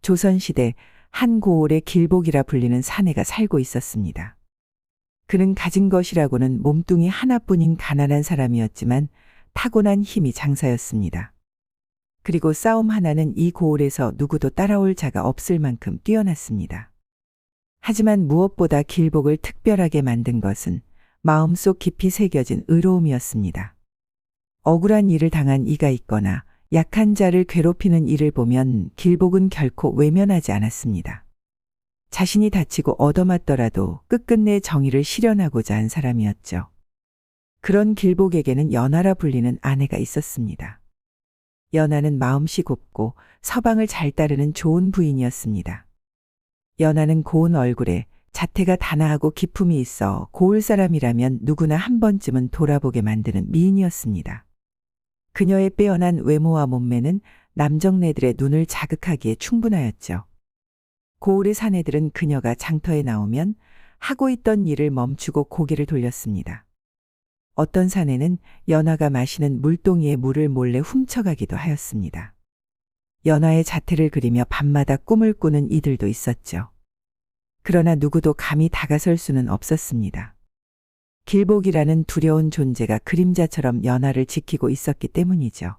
조선시대 한 고을에 길복이라 불리는 사내가 살고 있었습니다. 그는 가진 것이라고는 몸뚱이 하나뿐인 가난한 사람이었지만 타고난 힘이 장사였습니다. 그리고 싸움 하나는 이 고을에서 누구도 따라올 자가 없을 만큼 뛰어났습니다. 하지만 무엇보다 길복을 특별하게 만든 것은 마음속 깊이 새겨진 의로움이었습니다. 억울한 일을 당한 이가 있거나 약한 자를 괴롭히는 일을 보면 길복은 결코 외면하지 않았습니다. 자신이 다치고 얻어맞더라도 끝끝내 정의를 실현하고자 한 사람이었죠. 그런 길복에게는 연하라 불리는 아내가 있었습니다. 연하는 마음씨 곱고 서방을 잘 따르는 좋은 부인이었습니다. 연하는 고운 얼굴에 자태가 단아하고 기품이 있어 고을 사람이라면 누구나 한 번쯤은 돌아보게 만드는 미인이었습니다. 그녀의 빼어난 외모와 몸매는 남정네들의 눈을 자극하기에 충분하였죠. 고을의 사내들은 그녀가 장터에 나오면 하고 있던 일을 멈추고 고개를 돌렸습니다. 어떤 사내는 연하가 마시는 물동이의 물을 몰래 훔쳐가기도 하였습니다. 연하의 자태를 그리며 밤마다 꿈을 꾸는 이들도 있었죠. 그러나 누구도 감히 다가설 수는 없었습니다. 길복이라는 두려운 존재가 그림자처럼 연하를 지키고 있었기 때문이죠.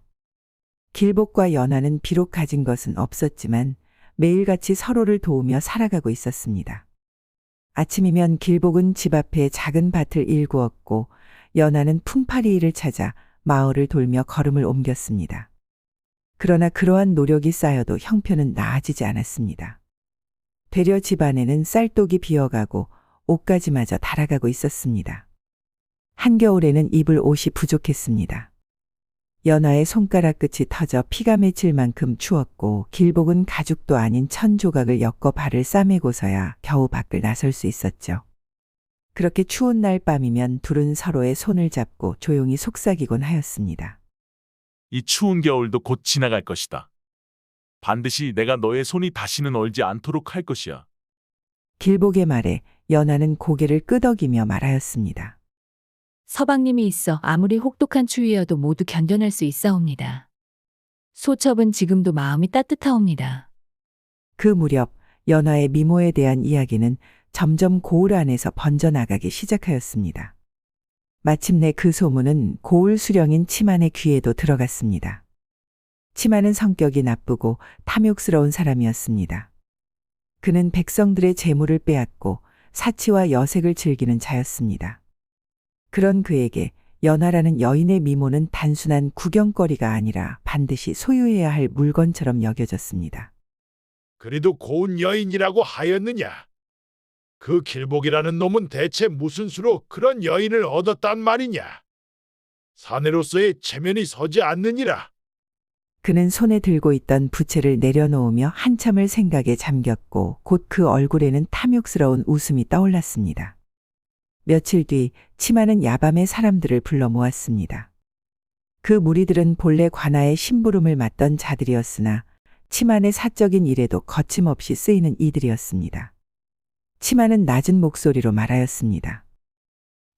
길복과 연하는 비록 가진 것은 없었지만 매일같이 서로를 도우며 살아가고 있었습니다. 아침이면 길복은 집 앞에 작은 밭을 일구었고 연하는 품팔이일을 찾아 마을을 돌며 걸음을 옮겼습니다. 그러나 그러한 노력이 쌓여도 형편은 나아지지 않았습니다. 되려 집안에는 쌀독이 비어가고 옷가지마저 닳아가고 있었습니다. 한겨울에는 입을 옷이 부족했습니다. 연하의 손가락 끝이 터져 피가 맺힐 만큼 추웠고 길복은 가죽도 아닌 천 조각을 엮어 발을 싸매고서야 겨우 밖을 나설 수 있었죠. 그렇게 추운 날 밤이면 둘은 서로의 손을 잡고 조용히 속삭이곤 하였습니다. 이 추운 겨울도 곧 지나갈 것이다. 반드시 내가 너의 손이 다시는 얼지 않도록 할 것이야. 길복의 말에 연하는 고개를 끄덕이며 말하였습니다. 서방님이 있어 아무리 혹독한 추위여도 모두 견뎌낼 수 있사옵니다. 소첩은 지금도 마음이 따뜻하옵니다. 그 무렵 연하의 미모에 대한 이야기는 점점 고을 안에서 번져나가기 시작하였습니다. 마침내 그 소문은 고을 수령인 치만의 귀에도 들어갔습니다. 치만은 성격이 나쁘고 탐욕스러운 사람이었습니다. 그는 백성들의 재물을 빼앗고 사치와 여색을 즐기는 자였습니다. 그런 그에게 연하라는 여인의 미모는 단순한 구경거리가 아니라 반드시 소유해야 할 물건처럼 여겨졌습니다. 그래도 고운 여인이라고 하였느냐? 그 길복이라는 놈은 대체 무슨 수로 그런 여인을 얻었단 말이냐? 사내로서의 체면이 서지 않느니라. 그는 손에 들고 있던 부채를 내려놓으며 한참을 생각에 잠겼고 곧 그 얼굴에는 탐욕스러운 웃음이 떠올랐습니다. 며칠 뒤 치마는 야밤에 사람들을 불러 모았습니다. 그 무리들은 본래 관아의 심부름을 맡던 자들이었으나 치만의 사적인 일에도 거침없이 쓰이는 이들이었습니다. 치마는 낮은 목소리로 말하였습니다.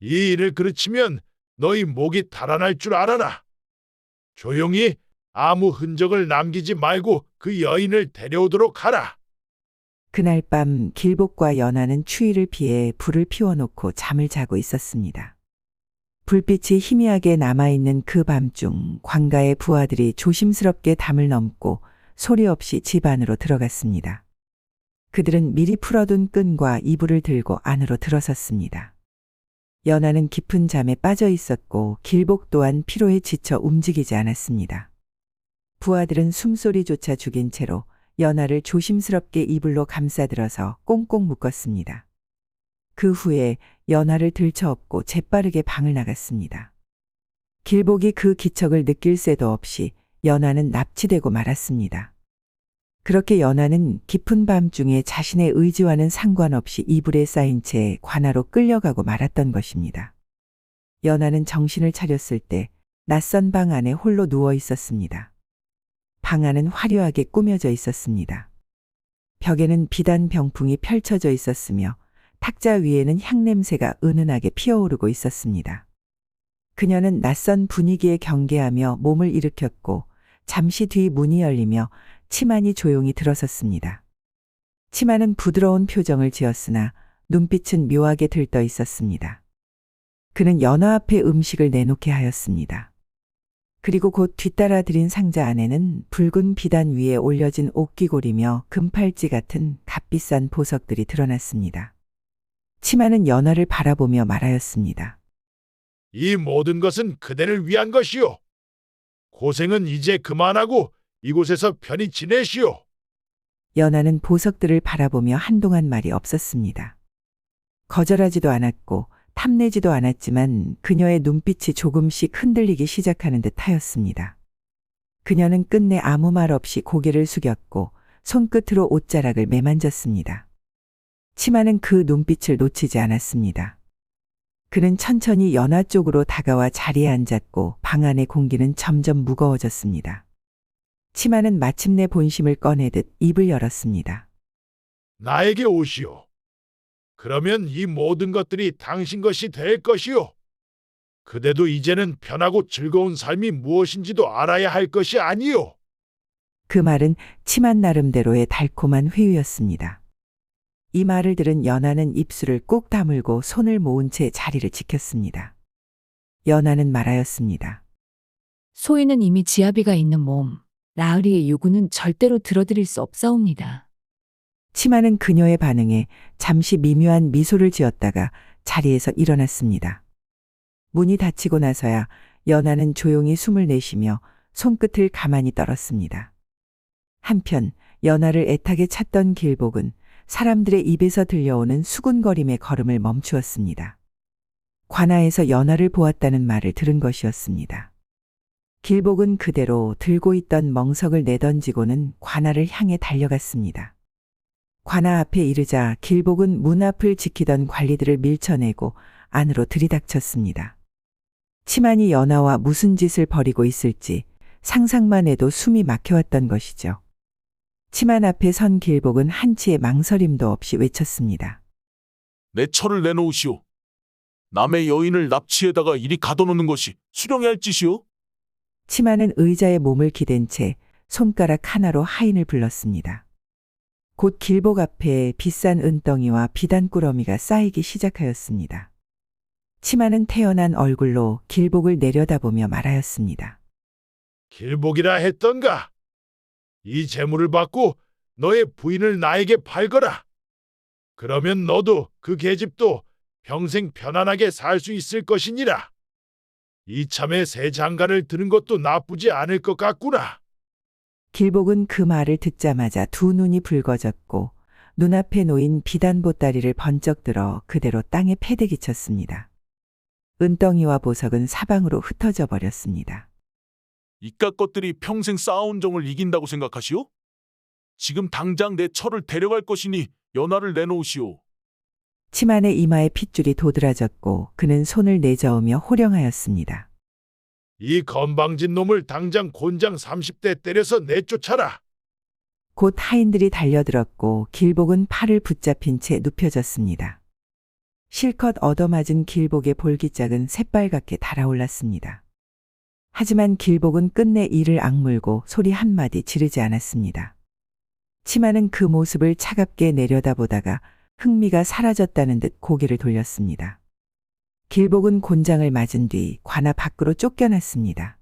이 일을 그르치면 너희 목이 달아날 줄 알아라. 조용히 아무 흔적을 남기지 말고 그 여인을 데려오도록 하라. 그날 밤 길복과 연하는 추위를 피해 불을 피워놓고 잠을 자고 있었습니다. 불빛이 희미하게 남아있는 그 밤중 관가의 부하들이 조심스럽게 담을 넘고 소리 없이 집 안으로 들어갔습니다. 그들은 미리 풀어둔 끈과 이불을 들고 안으로 들어섰습니다. 연하는 깊은 잠에 빠져 있었고 길복 또한 피로에 지쳐 움직이지 않았습니다. 부하들은 숨소리조차 죽인 채로 연하를 조심스럽게 이불로 감싸들어서 꽁꽁 묶었습니다. 그 후에 연하를 들쳐업고 재빠르게 방을 나갔습니다. 길복이 그 기척을 느낄 새도 없이 연하는 납치되고 말았습니다. 그렇게 연하는 깊은 밤중에 자신의 의지와는 상관없이 이불에 쌓인 채 관아로 끌려가고 말았던 것입니다. 연하는 정신을 차렸을 때 낯선 방 안에 홀로 누워 있었습니다. 방 안은 화려하게 꾸며져 있었습니다. 벽에는 비단 병풍이 펼쳐져 있었으며 탁자 위에는 향냄새가 은은하게 피어오르고 있었습니다. 그녀는 낯선 분위기에 경계하며 몸을 일으켰고 잠시 뒤 문이 열리며 치만이 조용히 들어섰습니다. 치만은 부드러운 표정을 지었으나 눈빛은 묘하게 들떠 있었습니다. 그는 연화 앞에 음식을 내놓게 하였습니다. 그리고 곧 뒤따라 들인 상자 안에는 붉은 비단 위에 올려진 옥귀골이며 금팔찌 같은 값비싼 보석들이 드러났습니다. 치마는 연화를 바라보며 말하였습니다. 이 모든 것은 그대를 위한 것이요. 고생은 이제 그만하고 이곳에서 편히 지내시오. 연화는 보석들을 바라보며 한동안 말이 없었습니다. 거절하지도 않았고 탐내지도 않았지만 그녀의 눈빛이 조금씩 흔들리기 시작하는 듯 하였습니다. 그녀는 끝내 아무 말 없이 고개를 숙였고 손끝으로 옷자락을 매만졌습니다. 치마는 그 눈빛을 놓치지 않았습니다. 그는 천천히 연화 쪽으로 다가와 자리에 앉았고 방 안의 공기는 점점 무거워졌습니다. 치마는 마침내 본심을 꺼내듯 입을 열었습니다. 나에게 오시오. 그러면 이 모든 것들이 당신 것이 될 것이오. 그대도 이제는 편하고 즐거운 삶이 무엇인지도 알아야 할 것이 아니오. 그 말은 치만 나름대로의 달콤한 회유였습니다. 이 말을 들은 연하는 입술을 꼭 다물고 손을 모은 채 자리를 지켰습니다. 연하는 말하였습니다. 소희는 이미 지아비가 있는 몸, 나으리의 요구는 절대로 들어드릴 수 없사옵니다. 치마는 그녀의 반응에 잠시 미묘한 미소를 지었다가 자리에서 일어났습니다. 문이 닫히고 나서야 연하는 조용히 숨을 내쉬며 손끝을 가만히 떨었습니다. 한편 연하를 애타게 찾던 길복은 사람들의 입에서 들려오는 수군거림의 걸음을 멈추었습니다. 관아에서 연하를 보았다는 말을 들은 것이었습니다. 길복은 그대로 들고 있던 멍석을 내던지고는 관아를 향해 달려갔습니다. 관아 앞에 이르자 길복은 문 앞을 지키던 관리들을 밀쳐내고 안으로 들이닥쳤습니다. 치만이 연하와 무슨 짓을 벌이고 있을지 상상만 해도 숨이 막혀왔던 것이죠. 치만 앞에 선 길복은 한치의 망설임도 없이 외쳤습니다. 내 철을 내놓으시오. 남의 여인을 납치에다가 이리 가둬놓는 것이 수령해야 할 짓이오. 치만은 의자에 몸을 기댄 채 손가락 하나로 하인을 불렀습니다. 곧 길복 앞에 비싼 은덩이와 비단꾸러미가 쌓이기 시작하였습니다. 치마는 태연한 얼굴로 길복을 내려다보며 말하였습니다. 길복이라 했던가? 이 재물을 받고 너의 부인을 나에게 팔거라. 그러면 너도 그 계집도 평생 편안하게 살 수 있을 것이니라. 이참에 새 장가를 드는 것도 나쁘지 않을 것 같구나. 길복은 그 말을 듣자마자 두 눈이 붉어졌고 눈앞에 놓인 비단 보따리를 번쩍 들어 그대로 땅에 패대기 쳤습니다. 은덩이와 보석은 사방으로 흩어져 버렸습니다. 이깟 것들이 평생 쌓아온 정을 이긴다고 생각하시오? 지금 당장 내 철을 데려갈 것이니 연하를 내놓으시오. 치만의 이마에 핏줄이 도드라졌고 그는 손을 내저으며 호령하였습니다. 이 건방진 놈을 당장 곤장 30대 때려서 내쫓아라. 곧 하인들이 달려들었고 길복은 팔을 붙잡힌 채 눕혀졌습니다. 실컷 얻어맞은 길복의 볼기짝은 새빨갛게 달아올랐습니다. 하지만 길복은 끝내 이를 악물고 소리 한마디 지르지 않았습니다. 치마는 그 모습을 차갑게 내려다보다가 흥미가 사라졌다는 듯 고개를 돌렸습니다. 길복은 곤장을 맞은 뒤 관아 밖으로 쫓겨났습니다.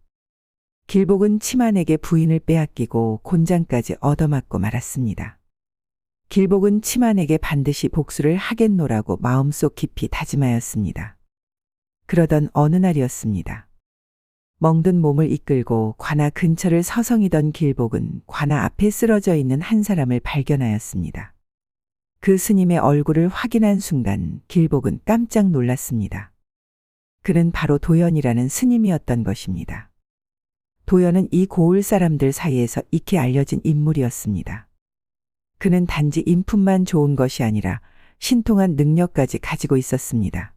길복은 치만에게 부인을 빼앗기고 곤장까지 얻어맞고 말았습니다. 길복은 치만에게 반드시 복수를 하겠노라고 마음속 깊이 다짐하였습니다. 그러던 어느 날이었습니다. 멍든 몸을 이끌고 관아 근처를 서성이던 길복은 관아 앞에 쓰러져 있는 한 사람을 발견하였습니다. 그 스님의 얼굴을 확인한 순간 길복은 깜짝 놀랐습니다. 그는 바로 도연이라는 스님이었던 것입니다. 도연은 이 고을 사람들 사이에서 익히 알려진 인물이었습니다. 그는 단지 인품만 좋은 것이 아니라 신통한 능력까지 가지고 있었습니다.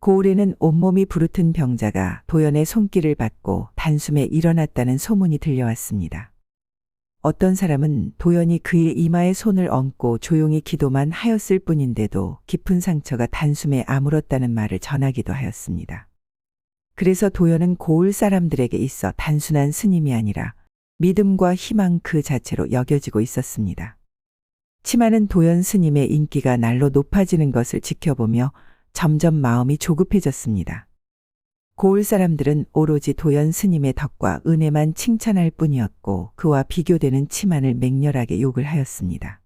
고을에는 온몸이 부르튼 병자가 도연의 손길을 받고 단숨에 일어났다는 소문이 들려왔습니다. 어떤 사람은 도연이 그의 이마에 손을 얹고 조용히 기도만 하였을 뿐인데도 깊은 상처가 단숨에 아물었다는 말을 전하기도 하였습니다. 그래서 도연은 고을 사람들에게 있어 단순한 스님이 아니라 믿음과 희망 그 자체로 여겨지고 있었습니다. 치마는 도연 스님의 인기가 날로 높아지는 것을 지켜보며 점점 마음이 조급해졌습니다. 고을 사람들은 오로지 도연 스님의 덕과 은혜만 칭찬할 뿐이었고 그와 비교되는 치만을 맹렬하게 욕을 하였습니다.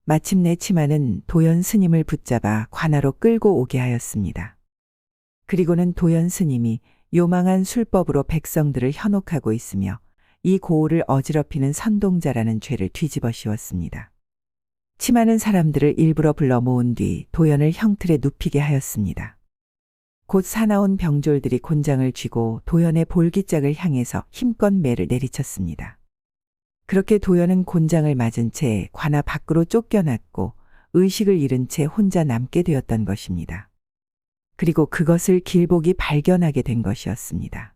마침내 치만은 도연 스님을 붙잡아 관하로 끌고 오게 하였습니다. 그리고는 도연 스님이 요망한 술법으로 백성들을 현혹하고 있으며 이 고을을 어지럽히는 선동자라는 죄를 뒤집어 씌웠습니다. 치마는 사람들을 일부러 불러 모은 뒤 도연을 형틀에 눕히게 하였습니다. 곧 사나운 병졸들이 곤장을 쥐고 도연의 볼기짝을 향해서 힘껏 매를 내리쳤습니다. 그렇게 도연은 곤장을 맞은 채 관아 밖으로 쫓겨났고 의식을 잃은 채 혼자 남게 되었던 것입니다. 그리고 그것을 길복이 발견하게 된 것이었습니다.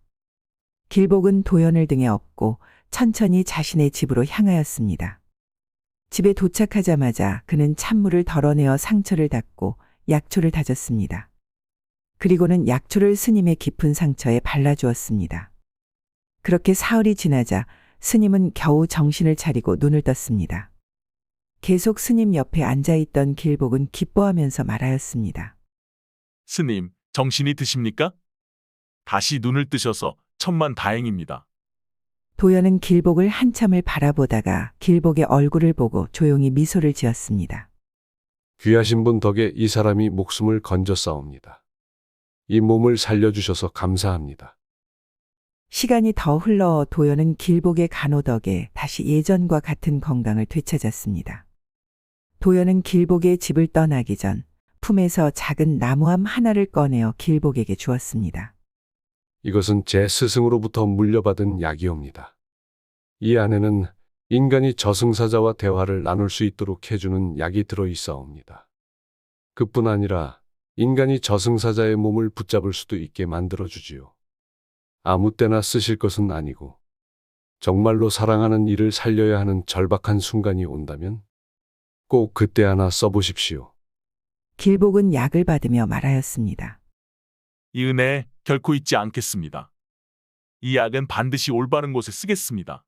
길복은 도연을 등에 업고 천천히 자신의 집으로 향하였습니다. 집에 도착하자마자 그는 찬물을 덜어내어 상처를 닦고 약초를 다졌습니다. 그리고는 약초를 스님의 깊은 상처에 발라주었습니다. 그렇게 사흘이 지나자 스님은 겨우 정신을 차리고 눈을 떴습니다. 계속 스님 옆에 앉아있던 길복은 기뻐하면서 말하였습니다. 스님, 정신이 드십니까? 다시 눈을 뜨셔서 천만 다행입니다. 도연은 길복을 한참을 바라보다가 길복의 얼굴을 보고 조용히 미소를 지었습니다. 귀하신 분 덕에 이 사람이 목숨을 건졌사옵니다. 이 몸을 살려주셔서 감사합니다. 시간이 더 흘러 도연은 길복의 간호 덕에 다시 예전과 같은 건강을 되찾았습니다. 도연은 길복의 집을 떠나기 전 품에서 작은 나무함 하나를 꺼내어 길복에게 주었습니다. 이것은 제 스승으로부터 물려받은 약이옵니다. 이 안에는 인간이 저승사자와 대화를 나눌 수 있도록 해주는 약이 들어있사옵니다. 그뿐 아니라 인간이 저승사자의 몸을 붙잡을 수도 있게 만들어주지요. 아무 때나 쓰실 것은 아니고 정말로 사랑하는 이를 살려야 하는 절박한 순간이 온다면 꼭 그때 하나 써보십시오. 길복은 약을 받으며 말하였습니다. 이 은혜 결코 잊지 않겠습니다. 이 약은 반드시 올바른 곳에 쓰겠습니다.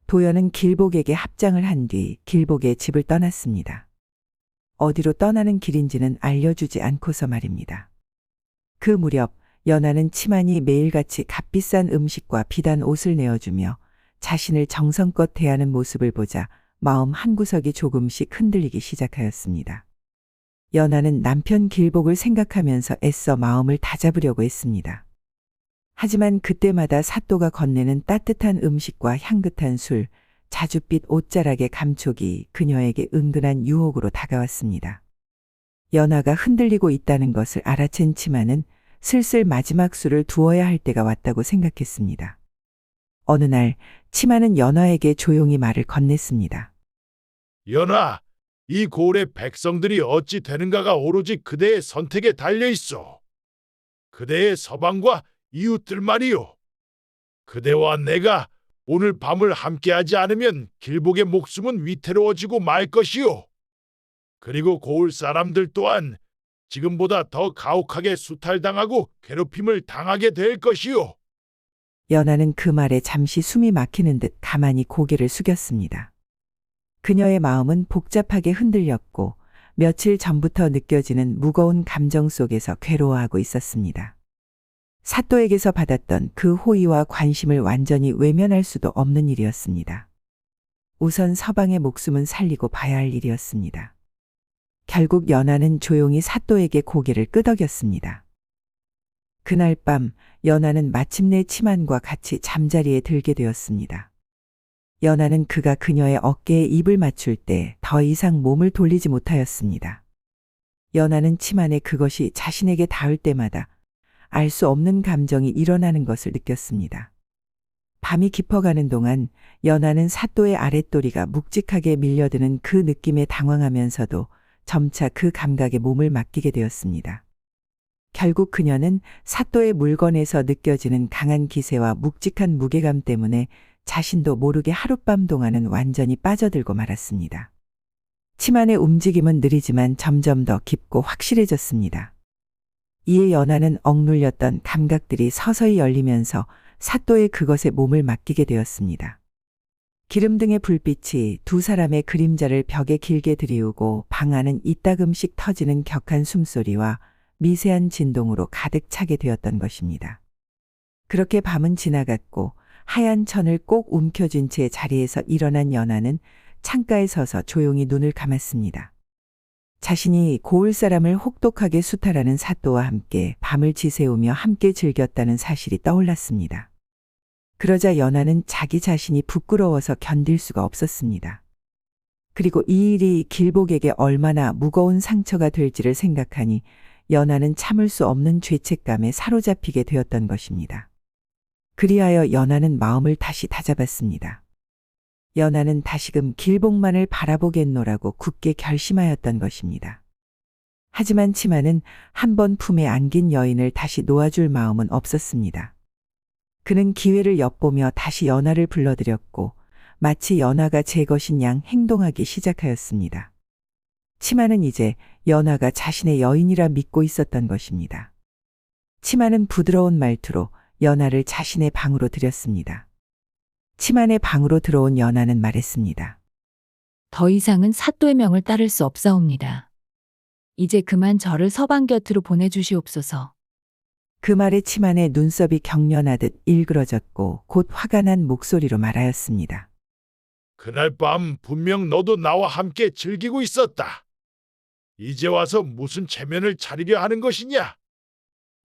도연은 길복에게 합장을 한 뒤 길복의 집을 떠났습니다. 어디로 떠나는 길인지는 알려주지 않고서 말입니다. 그 무렵 연하는 치만이 매일같이 값비싼 음식과 비단 옷을 내어주며 자신을 정성껏 대하는 모습을 보자 마음 한구석이 조금씩 흔들리기 시작하였습니다. 연하는 남편 길복을 생각하면서 애써 마음을 다잡으려고 했습니다. 하지만 그때마다 사또가 건네는 따뜻한 음식과 향긋한 술, 자줏빛 옷자락의 감촉이 그녀에게 은근한 유혹으로 다가왔습니다. 연하가 흔들리고 있다는 것을 알아챈 치마는 슬슬 마지막 술을 두어야 할 때가 왔다고 생각했습니다. 어느 날 치마는 연하에게 조용히 말을 건넸습니다. 연하, 이 고을의 백성들이 어찌 되는가가 오로지 그대의 선택에 달려 있어. 그대의 서방과 이웃들 말이요. 그대와 내가 오늘 밤을 함께하지 않으면 길복의 목숨은 위태로워지고 말 것이요. 그리고 고을 사람들 또한 지금보다 더 가혹하게 수탈당하고 괴롭힘을 당하게 될 것이요. 연하는 그 말에 잠시 숨이 막히는 듯 가만히 고개를 숙였습니다. 그녀의 마음은 복잡하게 흔들렸고 며칠 전부터 느껴지는 무거운 감정 속에서 괴로워하고 있었습니다. 사또에게서 받았던 그 호의와 관심을 완전히 외면할 수도 없는 일이었습니다. 우선 서방의 목숨은 살리고 봐야 할 일이었습니다. 결국 연하는 조용히 사또에게 고개를 끄덕였습니다. 그날 밤 연하는 마침내 치만과 같이 잠자리에 들게 되었습니다. 연하는 그가 그녀의 어깨에 입을 맞출 때 더 이상 몸을 돌리지 못하였습니다. 연하는 치만의 그것이 자신에게 닿을 때마다 알 수 없는 감정이 일어나는 것을 느꼈습니다. 밤이 깊어가는 동안 연하는 사또의 아랫도리가 묵직하게 밀려드는 그 느낌에 당황하면서도 점차 그 감각에 몸을 맡기게 되었습니다. 결국 그녀는 사또의 물건에서 느껴지는 강한 기세와 묵직한 무게감 때문에 자신도 모르게 하룻밤 동안은 완전히 빠져들고 말았습니다. 치만의 움직임은 느리지만 점점 더 깊고 확실해졌습니다. 이에 연하는 억눌렸던 감각들이 서서히 열리면서 사또의 그것에 몸을 맡기게 되었습니다. 기름등의 불빛이 두 사람의 그림자를 벽에 길게 들이우고 방 안은 이따금씩 터지는 격한 숨소리와 미세한 진동으로 가득 차게 되었던 것입니다. 그렇게 밤은 지나갔고 하얀 천을 꼭 움켜쥔 채 자리에서 일어난 연하는 창가에 서서 조용히 눈을 감았습니다. 자신이 고을 사람을 혹독하게 수탈하는 사또와 함께 밤을 지새우며 함께 즐겼다는 사실이 떠올랐습니다. 그러자 연하는 자기 자신이 부끄러워서 견딜 수가 없었습니다. 그리고 이 일이 길복에게 얼마나 무거운 상처가 될지를 생각하니 연하는 참을 수 없는 죄책감에 사로잡히게 되었던 것입니다. 그리하여 연하는 마음을 다시 다잡았습니다. 연하는 다시금 길복만을 바라보겠노라고 굳게 결심하였던 것입니다. 하지만 치마는 한 번 품에 안긴 여인을 다시 놓아줄 마음은 없었습니다. 그는 기회를 엿보며 다시 연하를 불러들였고 마치 연하가 제 것인 양 행동하기 시작하였습니다. 치마는 이제 연하가 자신의 여인이라 믿고 있었던 것입니다. 치마는 부드러운 말투로 연하를 자신의 방으로 들였습니다. 치마의 방으로 들어온 연하는 말했습니다. 더 이상은 사또의 명을 따를 수 없사옵니다. 이제 그만 저를 서방 곁으로 보내주시옵소서. 그 말에 치마의 눈썹이 경련하듯 일그러졌고 곧 화가 난 목소리로 말하였습니다. 그날 밤 분명 너도 나와 함께 즐기고 있었다. 이제 와서 무슨 체면을 차리려 하는 것이냐?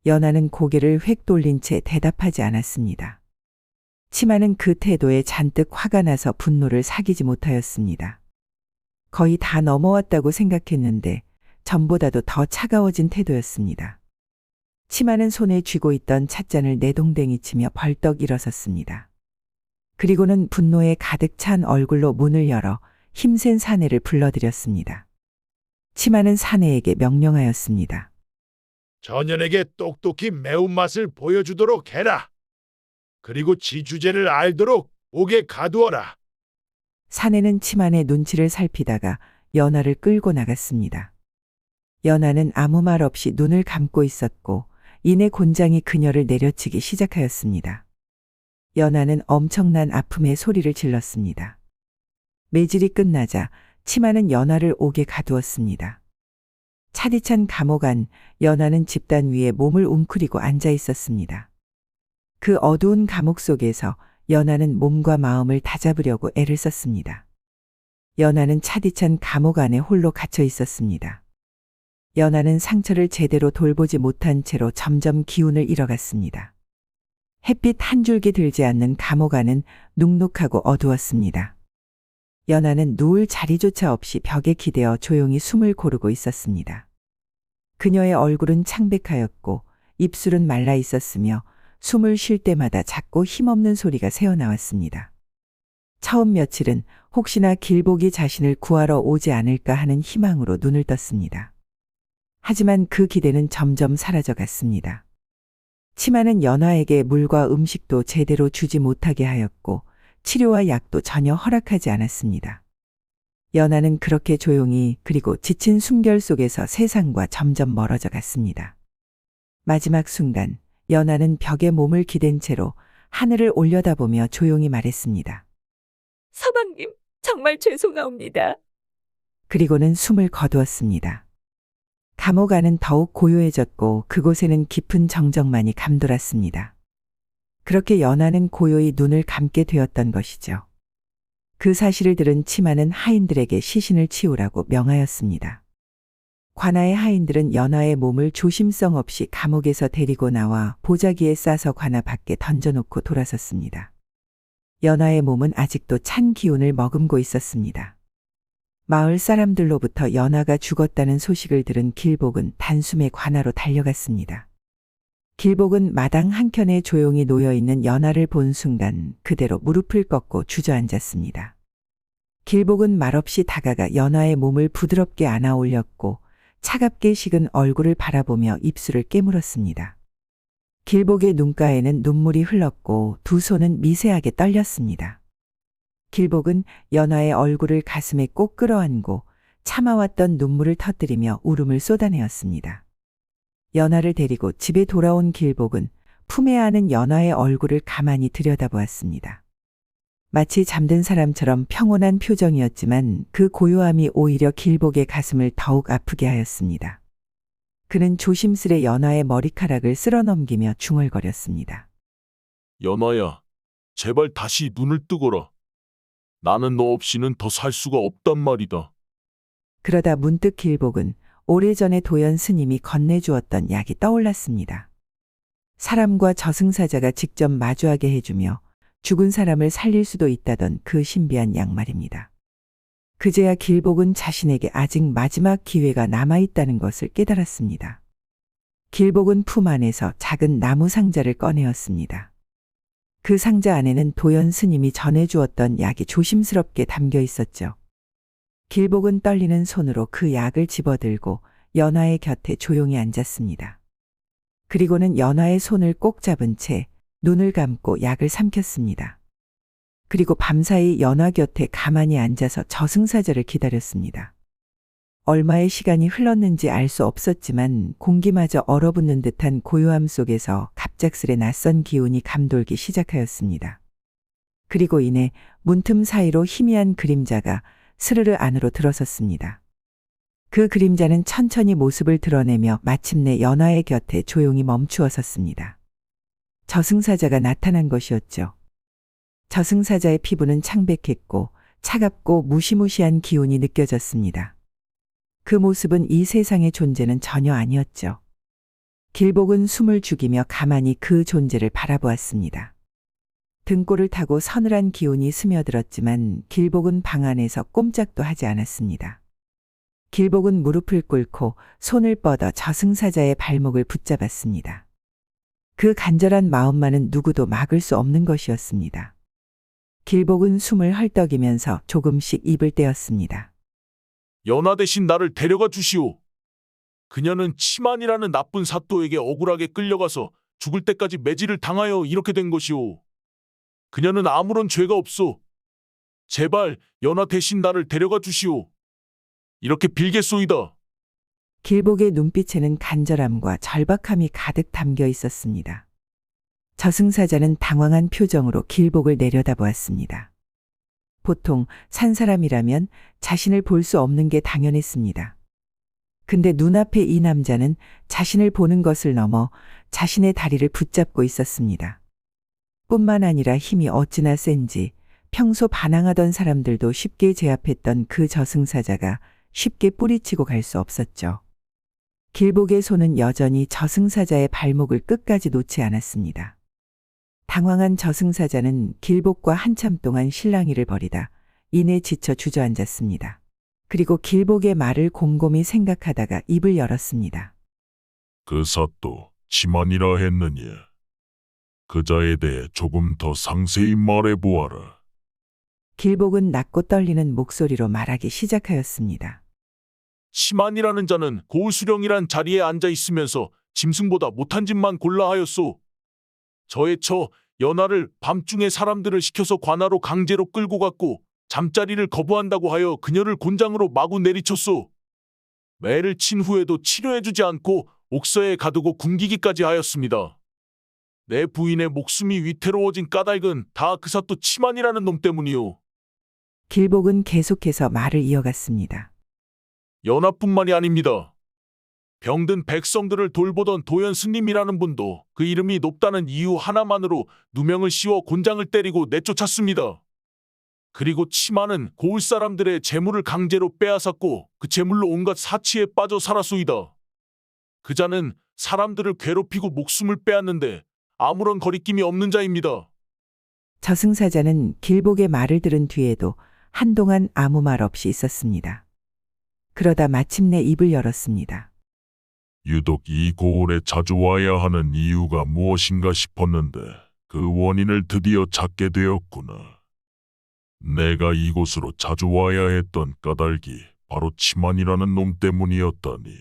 연하는 고개를 획 돌린 채 대답하지 않았습니다. 치마는 그 태도에 잔뜩 화가 나서 분노를 사기지 못하였습니다. 거의 다 넘어왔다고 생각했는데 전보다도 더 차가워진 태도였습니다. 치마는 손에 쥐고 있던 찻잔을 내동댕이 치며 벌떡 일어섰습니다. 그리고는 분노에 가득 찬 얼굴로 문을 열어 힘센 사내를 불러들였습니다. 치마는 사내에게 명령하였습니다. 전연에게 똑똑히 매운맛을 보여주도록 해라. 그리고 지 주제를 알도록 옥에 가두어라. 사내는 치마의 눈치를 살피다가 연하를 끌고 나갔습니다. 연하는 아무 말 없이 눈을 감고 있었고 이내 곤장이 그녀를 내려치기 시작하였습니다. 연하는 엄청난 아픔의 소리를 질렀습니다. 매질이 끝나자 치마는 연하를 옥에 가두었습니다. 차디찬 감옥 안 연하는 집단 위에 몸을 웅크리고 앉아 있었습니다. 그 어두운 감옥 속에서 연하는 몸과 마음을 다잡으려고 애를 썼습니다. 연하는 차디찬 감옥 안에 홀로 갇혀 있었습니다. 연하는 상처를 제대로 돌보지 못한 채로 점점 기운을 잃어갔습니다. 햇빛 한 줄기 들지 않는 감옥 안은 눅눅하고 어두웠습니다. 연하는 누울 자리조차 없이 벽에 기대어 조용히 숨을 고르고 있었습니다. 그녀의 얼굴은 창백하였고 입술은 말라 있었으며 숨을 쉴 때마다 작고 힘없는 소리가 새어나왔습니다. 처음 며칠은 혹시나 길복이 자신을 구하러 오지 않을까 하는 희망으로 눈을 떴습니다. 하지만 그 기대는 점점 사라져갔습니다. 치마는 연하에게 물과 음식도 제대로 주지 못하게 하였고 치료와 약도 전혀 허락하지 않았습니다. 연하는 그렇게 조용히 그리고 지친 숨결 속에서 세상과 점점 멀어져 갔습니다. 마지막 순간 연하는 벽에 몸을 기댄 채로 하늘을 올려다보며 조용히 말했습니다. 서방님, 정말 죄송하옵니다. 그리고는 숨을 거두었습니다. 감옥 안은 더욱 고요해졌고 그곳에는 깊은 정적만이 감돌았습니다. 그렇게 연하는 고요히 눈을 감게 되었던 것이죠. 그 사실을 들은 치마는 하인들에게 시신을 치우라고 명하였습니다. 관아의 하인들은 연하의 몸을 조심성 없이 감옥에서 데리고 나와 보자기에 싸서 관아 밖에 던져놓고 돌아섰습니다. 연하의 몸은 아직도 찬 기운을 머금고 있었습니다. 마을 사람들로부터 연하가 죽었다는 소식을 들은 길복은 단숨에 관아로 달려갔습니다. 길복은 마당 한켠에 조용히 놓여있는 연하를 본 순간 그대로 무릎을 꺾고 주저앉았습니다. 길복은 말없이 다가가 연하의 몸을 부드럽게 안아 올렸고 차갑게 식은 얼굴을 바라보며 입술을 깨물었습니다. 길복의 눈가에는 눈물이 흘렀고 두 손은 미세하게 떨렸습니다. 길복은 연하의 얼굴을 가슴에 꼭 끌어안고 참아왔던 눈물을 터뜨리며 울음을 쏟아내었습니다. 연하를 데리고 집에 돌아온 길복은 품에 안은 연화의 얼굴을 가만히 들여다보았습니다. 마치 잠든 사람처럼 평온한 표정이었지만 그 고요함이 오히려 길복의 가슴을 더욱 아프게 하였습니다. 그는 조심스레 연화의 머리카락을 쓸어넘기며 중얼거렸습니다. 연화야, 제발 다시 눈을 뜨거라. 나는 너 없이는 더 살 수가 없단 말이다. 그러다 문득 길복은 오래전에 도연 스님이 건네주었던 약이 떠올랐습니다. 사람과 저승사자가 직접 마주하게 해주며 죽은 사람을 살릴 수도 있다던 그 신비한 약 말입니다. 그제야 길복은 자신에게 아직 마지막 기회가 남아있다는 것을 깨달았습니다. 길복은 품 안에서 작은 나무 상자를 꺼내었습니다. 그 상자 안에는 도연 스님이 전해주었던 약이 조심스럽게 담겨 있었죠. 길복은 떨리는 손으로 그 약을 집어들고 연화의 곁에 조용히 앉았습니다. 그리고는 연화의 손을 꼭 잡은 채 눈을 감고 약을 삼켰습니다. 그리고 밤사이 연화 곁에 가만히 앉아서 저승사자를 기다렸습니다. 얼마의 시간이 흘렀는지 알 수 없었지만 공기마저 얼어붙는 듯한 고요함 속에서 갑작스레 낯선 기운이 감돌기 시작하였습니다. 그리고 이내 문틈 사이로 희미한 그림자가 스르르 안으로 들어섰습니다. 그 그림자는 천천히 모습을 드러내며 마침내 연화의 곁에 조용히 멈추어 섰습니다. 저승사자가 나타난 것이었죠. 저승사자의 피부는 창백했고 차갑고 무시무시한 기운이 느껴졌습니다. 그 모습은 이 세상의 존재는 전혀 아니었죠. 길복은 숨을 죽이며 가만히 그 존재를 바라보았습니다. 등골을 타고 서늘한 기운이 스며들었지만 길복은 방 안에서 꼼짝도 하지 않았습니다. 길복은 무릎을 꿇고 손을 뻗어 저승사자의 발목을 붙잡았습니다. 그 간절한 마음만은 누구도 막을 수 없는 것이었습니다. 길복은 숨을 헐떡이면서 조금씩 입을 떼었습니다. 연화 대신 나를 데려가 주시오. 그녀는 치만이라는 나쁜 사또에게 억울하게 끌려가서 죽을 때까지 매질을 당하여 이렇게 된 것이오. 그녀는 아무런 죄가 없소. 제발 연화 대신 나를 데려가 주시오. 이렇게 빌겠소이다. 길복의 눈빛에는 간절함과 절박함이 가득 담겨 있었습니다. 저승사자는 당황한 표정으로 길복을 내려다보았습니다. 보통 산 사람이라면 자신을 볼 수 없는 게 당연했습니다. 근데 눈앞에 이 남자는 자신을 보는 것을 넘어 자신의 다리를 붙잡고 있었습니다. 뿐만 아니라 힘이 어찌나 센지 평소 반항하던 사람들도 쉽게 제압했던 그 저승사자가 쉽게 뿌리치고 갈 수 없었죠. 길복의 손은 여전히 저승사자의 발목을 끝까지 놓지 않았습니다. 당황한 저승사자는 길복과 한참 동안 실랑이를 벌이다 이내 지쳐 주저앉았습니다. 그리고 길복의 말을 곰곰이 생각하다가 입을 열었습니다. 그 사또 치만이라 했느냐? 그자에 대해 조금 더 상세히 말해보아라. 길복은 낮고 떨리는 목소리로 말하기 시작하였습니다. 치만이라는 자는 고수령이란 자리에 앉아 있으면서 짐승보다 못한 짓만 골라 하였소. 저의 처 연하를 밤중에 사람들을 시켜서 관하로 강제로 끌고 갔고 잠자리를 거부한다고 하여 그녀를 곤장으로 마구 내리쳤소. 매를 친 후에도 치료해주지 않고 옥서에 가두고 굶기기까지 하였습니다. 내 부인의 목숨이 위태로워진 까닭은 다 그 사또 치만이라는 놈 때문이오. 길복은 계속해서 말을 이어갔습니다. 연하뿐만이 아닙니다. 병든 백성들을 돌보던 도연 스님이라는 분도 그 이름이 높다는 이유 하나만으로 누명을 씌워 곤장을 때리고 내쫓았습니다. 그리고 치마는 고을 사람들의 재물을 강제로 빼앗았고 그 재물로 온갖 사치에 빠져 살았소이다. 그자는 사람들을 괴롭히고 목숨을 빼앗는데 아무런 거리낌이 없는 자입니다. 저승사자는 길복의 말을 들은 뒤에도 한동안 아무 말 없이 있었습니다. 그러다 마침내 입을 열었습니다. 유독 이 고을에 자주 와야 하는 이유가 무엇인가 싶었는데 그 원인을 드디어 찾게 되었구나. 내가 이곳으로 자주 와야 했던 까닭이 바로 치만이라는 놈 때문이었다니.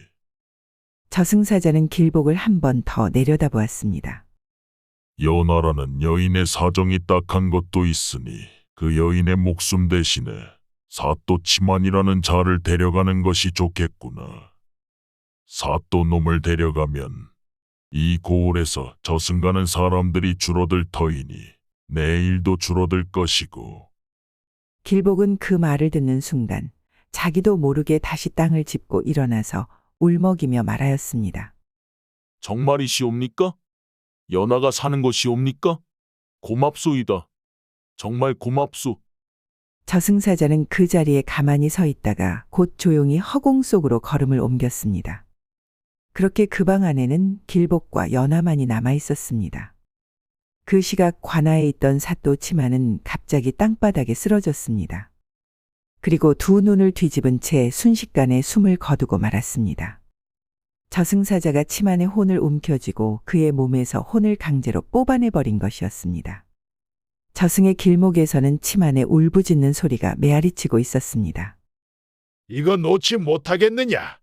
저승사자는 길복을 한 번 더 내려다보았습니다. 연하라는 여인의 사정이 딱한 것도 있으니 그 여인의 목숨 대신에 사또 치만이라는 자를 데려가는 것이 좋겠구나. 사또 놈을 데려가면 이 고을에서 저승가는 사람들이 줄어들 터이니 내 일도 줄어들 것이고. 길복은 그 말을 듣는 순간 자기도 모르게 다시 땅을 짚고 일어나서 울먹이며 말하였습니다. 정말이시옵니까? 연하가 사는 것이옵니까? 고맙소이다. 정말 고맙소. 저승사자는 그 자리에 가만히 서 있다가 곧 조용히 허공 속으로 걸음을 옮겼습니다. 그렇게 그 방 안에는 길복과 연하만이 남아 있었습니다. 그 시각 관아에 있던 사또 치마는 갑자기 땅바닥에 쓰러졌습니다. 그리고 두 눈을 뒤집은 채 순식간에 숨을 거두고 말았습니다. 저승사자가 치만의 혼을 움켜쥐고 그의 몸에서 혼을 강제로 뽑아내버린 것이었습니다. 저승의 길목에서는 치만의 울부짖는 소리가 메아리치고 있었습니다. 이거 놓지 못하겠느냐?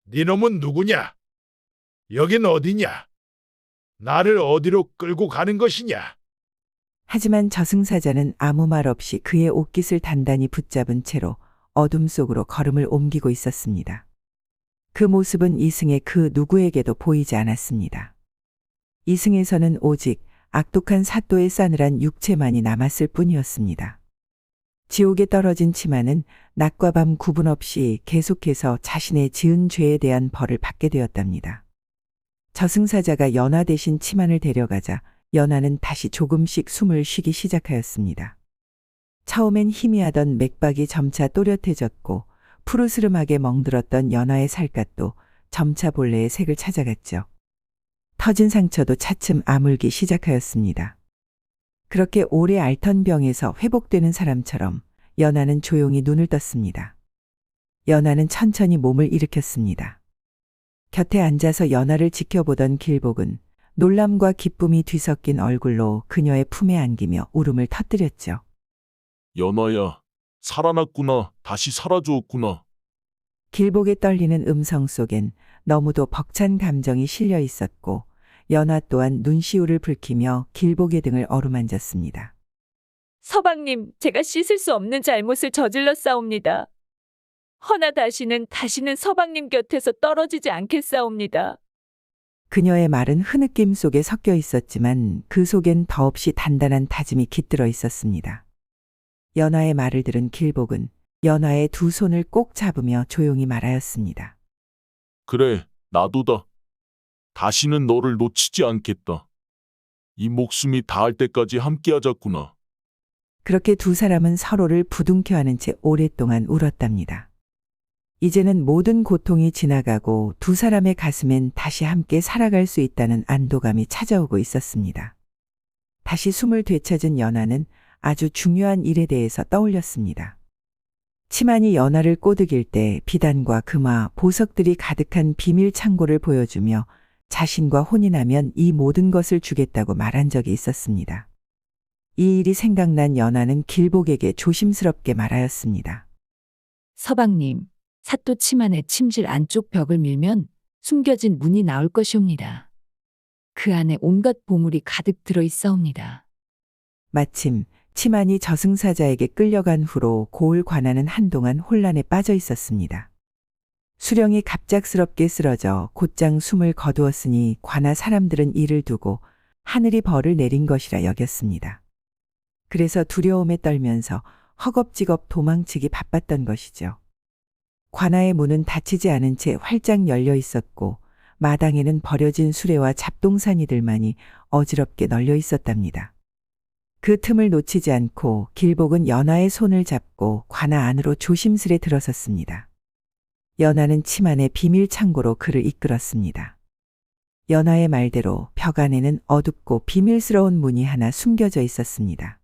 네 놈은 누구냐? 여긴 어디냐? 나를 어디로 끌고 가는 것이냐? 하지만 저승사자는 아무 말 없이 그의 옷깃을 단단히 붙잡은 채로 어둠 속으로 걸음을 옮기고 있었습니다. 그 모습은 이승의 그 누구에게도 보이지 않았습니다. 이승에서는 오직 악독한 사또의 싸늘한 육체만이 남았을 뿐이었습니다. 지옥에 떨어진 치마는 낮과 밤 구분 없이 계속해서 자신의 지은 죄에 대한 벌을 받게 되었답니다. 저승사자가 연하 대신 치만을 데려가자 연하는 다시 조금씩 숨을 쉬기 시작하였습니다. 처음엔 희미하던 맥박이 점차 또렷해졌고 푸르스름하게 멍들었던 연하의 살갗도 점차 본래의 색을 찾아갔죠. 터진 상처도 차츰 아물기 시작하였습니다. 그렇게 오래 앓던 병에서 회복되는 사람처럼 연하는 조용히 눈을 떴습니다. 연하는 천천히 몸을 일으켰습니다. 곁에 앉아서 연하를 지켜보던 길복은 놀람과 기쁨이 뒤섞인 얼굴로 그녀의 품에 안기며 울음을 터뜨렸죠. 연하야, 살아났구나. 다시 살아주었구나. 길복의 떨리는 음성 속엔 너무도 벅찬 감정이 실려 있었고 연하 또한 눈시울을 붉히며 길복의 등을 어루만졌습니다. 서방님, 제가 씻을 수 없는 잘못을 저질렀사옵니다. 허나 다시는 서방님 곁에서 떨어지지 않겠사옵니다. 그녀의 말은 흐느낌 속에 섞여 있었지만 그 속엔 더없이 단단한 다짐이 깃들어 있었습니다. 연하의 말을 들은 길복은 연하의 두 손을 꼭 잡으며 조용히 말하였습니다. 그래, 나도다. 다시는 너를 놓치지 않겠다. 이 목숨이 닿을 때까지 함께하자꾸나. 그렇게 두 사람은 서로를 부둥켜 안은 채 오랫동안 울었답니다. 이제는 모든 고통이 지나가고 두 사람의 가슴엔 다시 함께 살아갈 수 있다는 안도감이 찾아오고 있었습니다. 다시 숨을 되찾은 연하는 아주 중요한 일에 대해서 떠올렸습니다. 치만이 연하를 꼬드길 때 비단과 금화, 보석들이 가득한 비밀 창고를 보여주며 자신과 혼이 나면 이 모든 것을 주겠다고 말한 적이 있었습니다. 이 일이 생각난 연하는 길복에게 조심스럽게 말하였습니다. 서방님, 사또 치만의 침실 안쪽 벽을 밀면 숨겨진 문이 나올 것이옵니다. 그 안에 온갖 보물이 가득 들어 있사옵니다. 마침 치만이 저승사자에게 끌려간 후로 고을 관아는 한동안 혼란에 빠져 있었습니다. 수령이 갑작스럽게 쓰러져 곧장 숨을 거두었으니 관아 사람들은 이를 두고 하늘이 벌을 내린 것이라 여겼습니다. 그래서 두려움에 떨면서 허겁지겁 도망치기 바빴던 것이죠. 관아의 문은 닫히지 않은 채 활짝 열려 있었고 마당에는 버려진 수레와 잡동사니들만이 어지럽게 널려 있었답니다. 그 틈을 놓치지 않고 길복은 연하의 손을 잡고 관아 안으로 조심스레 들어섰습니다. 연하는 치만의 비밀 창고로 그를 이끌었습니다. 연하의 말대로 벽 안에는 어둡고 비밀스러운 문이 하나 숨겨져 있었습니다.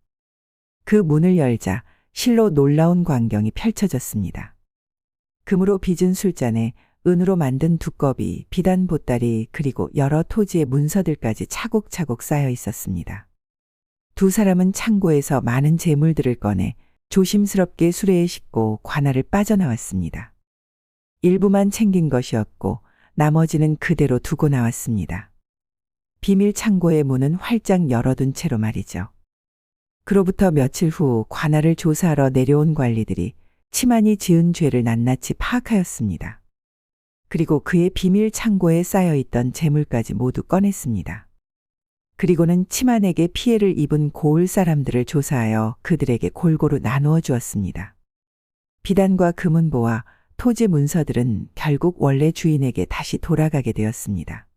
그 문을 열자 실로 놀라운 광경이 펼쳐졌습니다. 금으로 빚은 술잔에 은으로 만든 두꺼비, 비단 보따리 그리고 여러 토지의 문서들까지 차곡차곡 쌓여 있었습니다. 두 사람은 창고에서 많은 재물들을 꺼내 조심스럽게 수레에 싣고 관아를 빠져나왔습니다. 일부만 챙긴 것이었고 나머지는 그대로 두고 나왔습니다. 비밀 창고의 문은 활짝 열어둔 채로 말이죠. 그로부터 며칠 후 관아를 조사하러 내려온 관리들이 치만이 지은 죄를 낱낱이 파악하였습니다. 그리고 그의 비밀 창고에 쌓여있던 재물까지 모두 꺼냈습니다. 그리고는 치만에게 피해를 입은 고을 사람들을 조사하여 그들에게 골고루 나누어 주었습니다. 비단과 금은보와 토지 문서들은 결국 원래 주인에게 다시 돌아가게 되었습니다.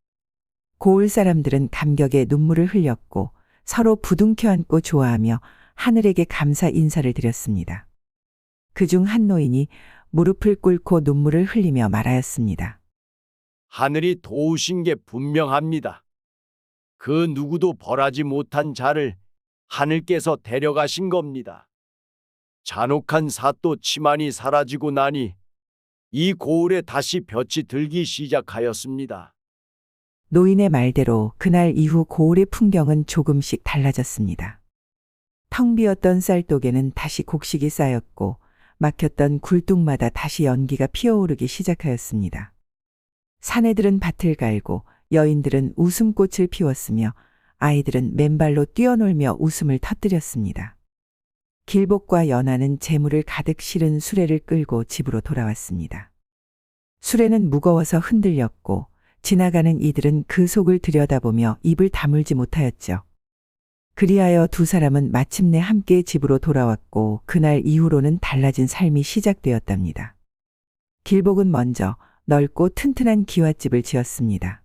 고을 사람들은 감격에 눈물을 흘렸고 서로 부둥켜 안고 좋아하며 하늘에게 감사 인사를 드렸습니다. 그중 한 노인이 무릎을 꿇고 눈물을 흘리며 말하였습니다. 하늘이 도우신 게 분명합니다. 그 누구도 벌하지 못한 자를 하늘께서 데려가신 겁니다. 잔혹한 사또 치만이 사라지고 나니 이 고을에 다시 볕이 들기 시작하였습니다. 노인의 말대로 그날 이후 고을의 풍경은 조금씩 달라졌습니다. 텅 비었던 쌀독에는 다시 곡식이 쌓였고 막혔던 굴뚝마다 다시 연기가 피어오르기 시작하였습니다. 사내들은 밭을 갈고 여인들은 웃음꽃을 피웠으며 아이들은 맨발로 뛰어놀며 웃음을 터뜨렸습니다. 길복과 연하는 재물을 가득 실은 수레를 끌고 집으로 돌아왔습니다. 수레는 무거워서 흔들렸고 지나가는 이들은 그 속을 들여다보며 입을 다물지 못하였죠. 그리하여 두 사람은 마침내 함께 집으로 돌아왔고 그날 이후로는 달라진 삶이 시작되었답니다. 길복은 먼저 넓고 튼튼한 기와집을 지었습니다.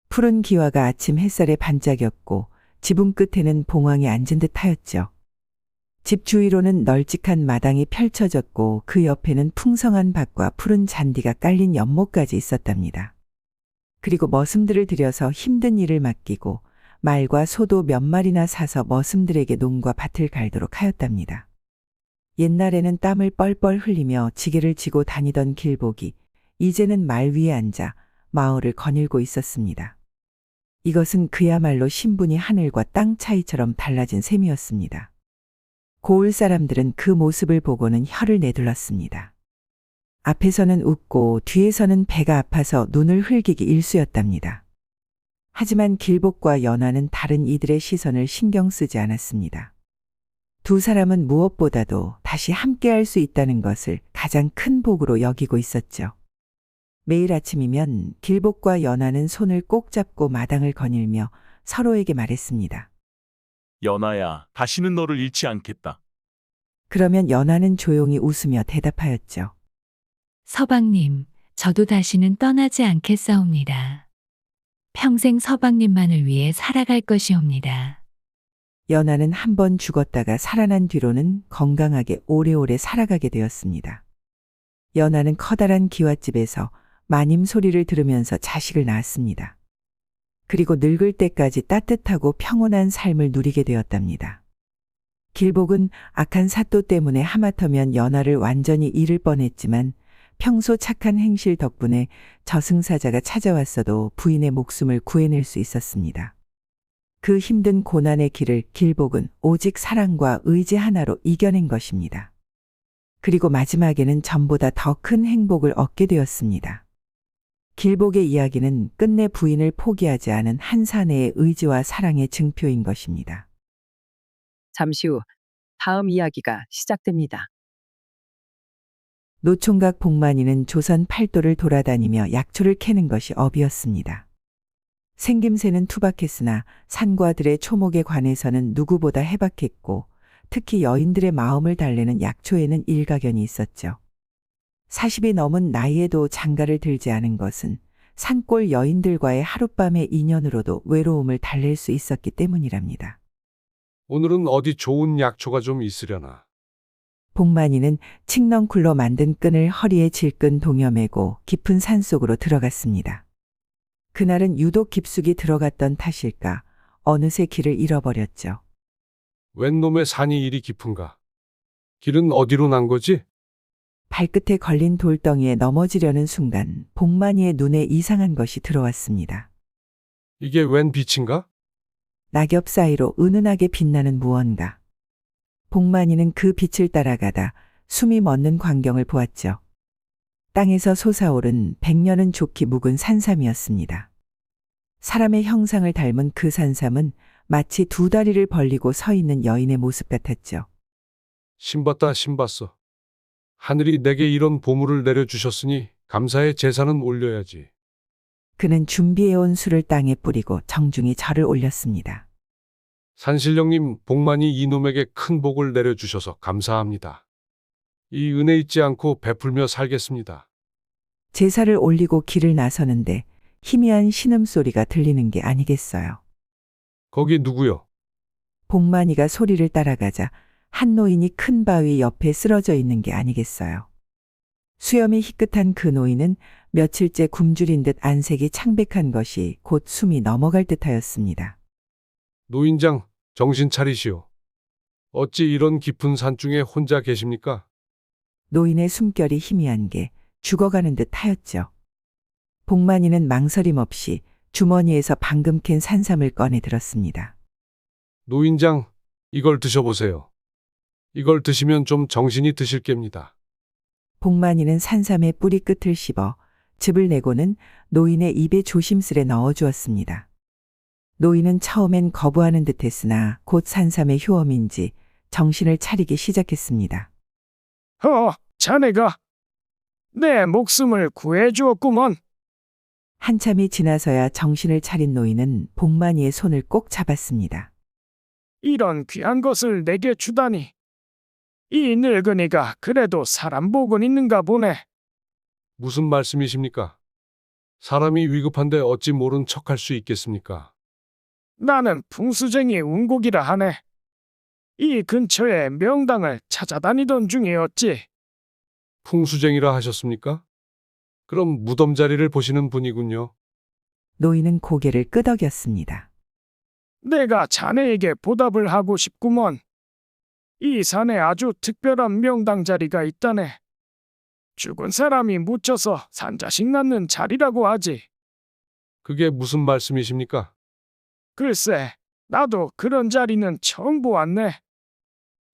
푸른 기와가 아침 햇살에 반짝였고 지붕 끝에는 봉황이 앉은 듯 하였죠. 집 주위로는 널찍한 마당이 펼쳐졌고 그 옆에는 풍성한 밭과 푸른 잔디가 깔린 연못까지 있었답니다. 그리고 머슴들을 들여서 힘든 일을 맡기고 말과 소도 몇 마리나 사서 머슴들에게 농과 밭을 갈도록 하였답니다. 옛날에는 땀을 뻘뻘 흘리며 지게를 지고 다니던 길복이 이제는 말 위에 앉아 마을을 거닐고 있었습니다. 이것은 그야말로 신분이 하늘과 땅 차이처럼 달라진 셈이었습니다. 고을 사람들은 그 모습을 보고는 혀를 내둘렀습니다. 앞에서는 웃고 뒤에서는 배가 아파서 눈을 흘기기 일쑤였답니다. 하지만 길복과 연하는 다른 이들의 시선을 신경 쓰지 않았습니다. 두 사람은 무엇보다도 다시 함께할 수 있다는 것을 가장 큰 복으로 여기고 있었죠. 매일 아침이면 길복과 연하는 손을 꼭 잡고 마당을 거닐며 서로에게 말했습니다. 연하야, 다시는 너를 잃지 않겠다. 그러면 연하는 조용히 웃으며 대답하였죠. 서방님, 저도 다시는 떠나지 않겠사옵니다. 평생 서방님만을 위해 살아갈 것이옵니다. 연하는 한 번 죽었다가 살아난 뒤로는 건강하게 오래오래 살아가게 되었습니다. 연하는 커다란 기와집에서 마님 소리를 들으면서 자식을 낳았습니다. 그리고 늙을 때까지 따뜻하고 평온한 삶을 누리게 되었답니다. 길복은 악한 사또 때문에 하마터면 연하를 완전히 잃을 뻔했지만 평소 착한 행실 덕분에 저승사자가 찾아왔어도 부인의 목숨을 구해낼 수 있었습니다. 그 힘든 고난의 길을 길복은 오직 사랑과 의지 하나로 이겨낸 것입니다. 그리고 마지막에는 전보다 더 큰 행복을 얻게 되었습니다. 길복의 이야기는 끝내 부인을 포기하지 않은 한 사내의 의지와 사랑의 증표인 것입니다. 잠시 후 다음 이야기가 시작됩니다. 노총각 복만이는 조선 팔도를 돌아다니며 약초를 캐는 것이 업이었습니다. 생김새는 투박했으나 산과들의 초목에 관해서는 누구보다 해박했고 특히 여인들의 마음을 달래는 약초에는 일가견이 있었죠. 40이 넘은 나이에도 장가를 들지 않은 것은 산골 여인들과의 하룻밤의 인연으로도 외로움을 달랠 수 있었기 때문이랍니다. 오늘은 어디 좋은 약초가 좀 있으려나. 복만이는 칡넝쿨로 만든 끈을 허리에 질끈 동여매고 깊은 산속으로 들어갔습니다. 그날은 유독 깊숙이 들어갔던 탓일까 어느새 길을 잃어버렸죠. 웬 놈의 산이 이리 깊은가? 길은 어디로 난 거지? 발끝에 걸린 돌덩이에 넘어지려는 순간 복만이의 눈에 이상한 것이 들어왔습니다. 이게 웬 빛인가? 낙엽 사이로 은은하게 빛나는 무언가. 복만이는 그 빛을 따라가다 숨이 멎는 광경을 보았죠. 땅에서 솟아오른 100년은 좋게 묵은 산삼이었습니다. 사람의 형상을 닮은 그 산삼은 마치 두 다리를 벌리고 서 있는 여인의 모습 같았죠. 신봤다 신봤어. 하늘이 내게 이런 보물을 내려주셨으니 감사의 제사는 올려야지. 그는 준비해온 술을 땅에 뿌리고 정중히 절을 올렸습니다. 산신령님, 복만이 이놈에게 큰 복을 내려주셔서 감사합니다. 이 은혜 잊지 않고 베풀며 살겠습니다. 제사를 올리고 길을 나서는데 희미한 신음소리가 들리는 게 아니겠어요. 거기 누구요? 복만이가 소리를 따라가자 한 노인이 큰 바위 옆에 쓰러져 있는 게 아니겠어요. 수염이 희끗한 그 노인은 며칠째 굶주린 듯 안색이 창백한 것이 곧 숨이 넘어갈 듯하였습니다. 노인장, 정신 차리시오. 어찌 이런 깊은 산중에 혼자 계십니까? 노인의 숨결이 희미한 게 죽어가는 듯 하였죠. 복만이는 망설임 없이 주머니에서 방금 캔 산삼을 꺼내 들었습니다. 노인장, 이걸 드셔보세요. 이걸 드시면 좀 정신이 드실 겁니다. 복만이는 산삼의 뿌리 끝을 씹어 즙을 내고는 노인의 입에 조심스레 넣어주었습니다. 노인은 처음엔 거부하는 듯했으나 곧 산삼의 효험인지 정신을 차리기 시작했습니다. 자네가 내 목숨을 구해주었구먼. 한참이 지나서야 정신을 차린 노인은 복만이의 손을 꼭 잡았습니다. 이런 귀한 것을 내게 주다니. 이 늙은이가 그래도 사람 복은 있는가 보네. 무슨 말씀이십니까? 사람이 위급한데 어찌 모른 척할 수 있겠습니까? 나는 풍수쟁이 운곡이라 하네. 이 근처에 명당을 찾아다니던 중이었지. 풍수쟁이라 하셨습니까? 그럼 무덤 자리를 보시는 분이군요. 노인은 고개를 끄덕였습니다. 내가 자네에게 보답을 하고 싶구먼. 이 산에 아주 특별한 명당 자리가 있다네. 죽은 사람이 묻혀서 산자식 낳는 자리라고 하지. 그게 무슨 말씀이십니까? 글쎄, 나도 그런 자리는 처음 보았네.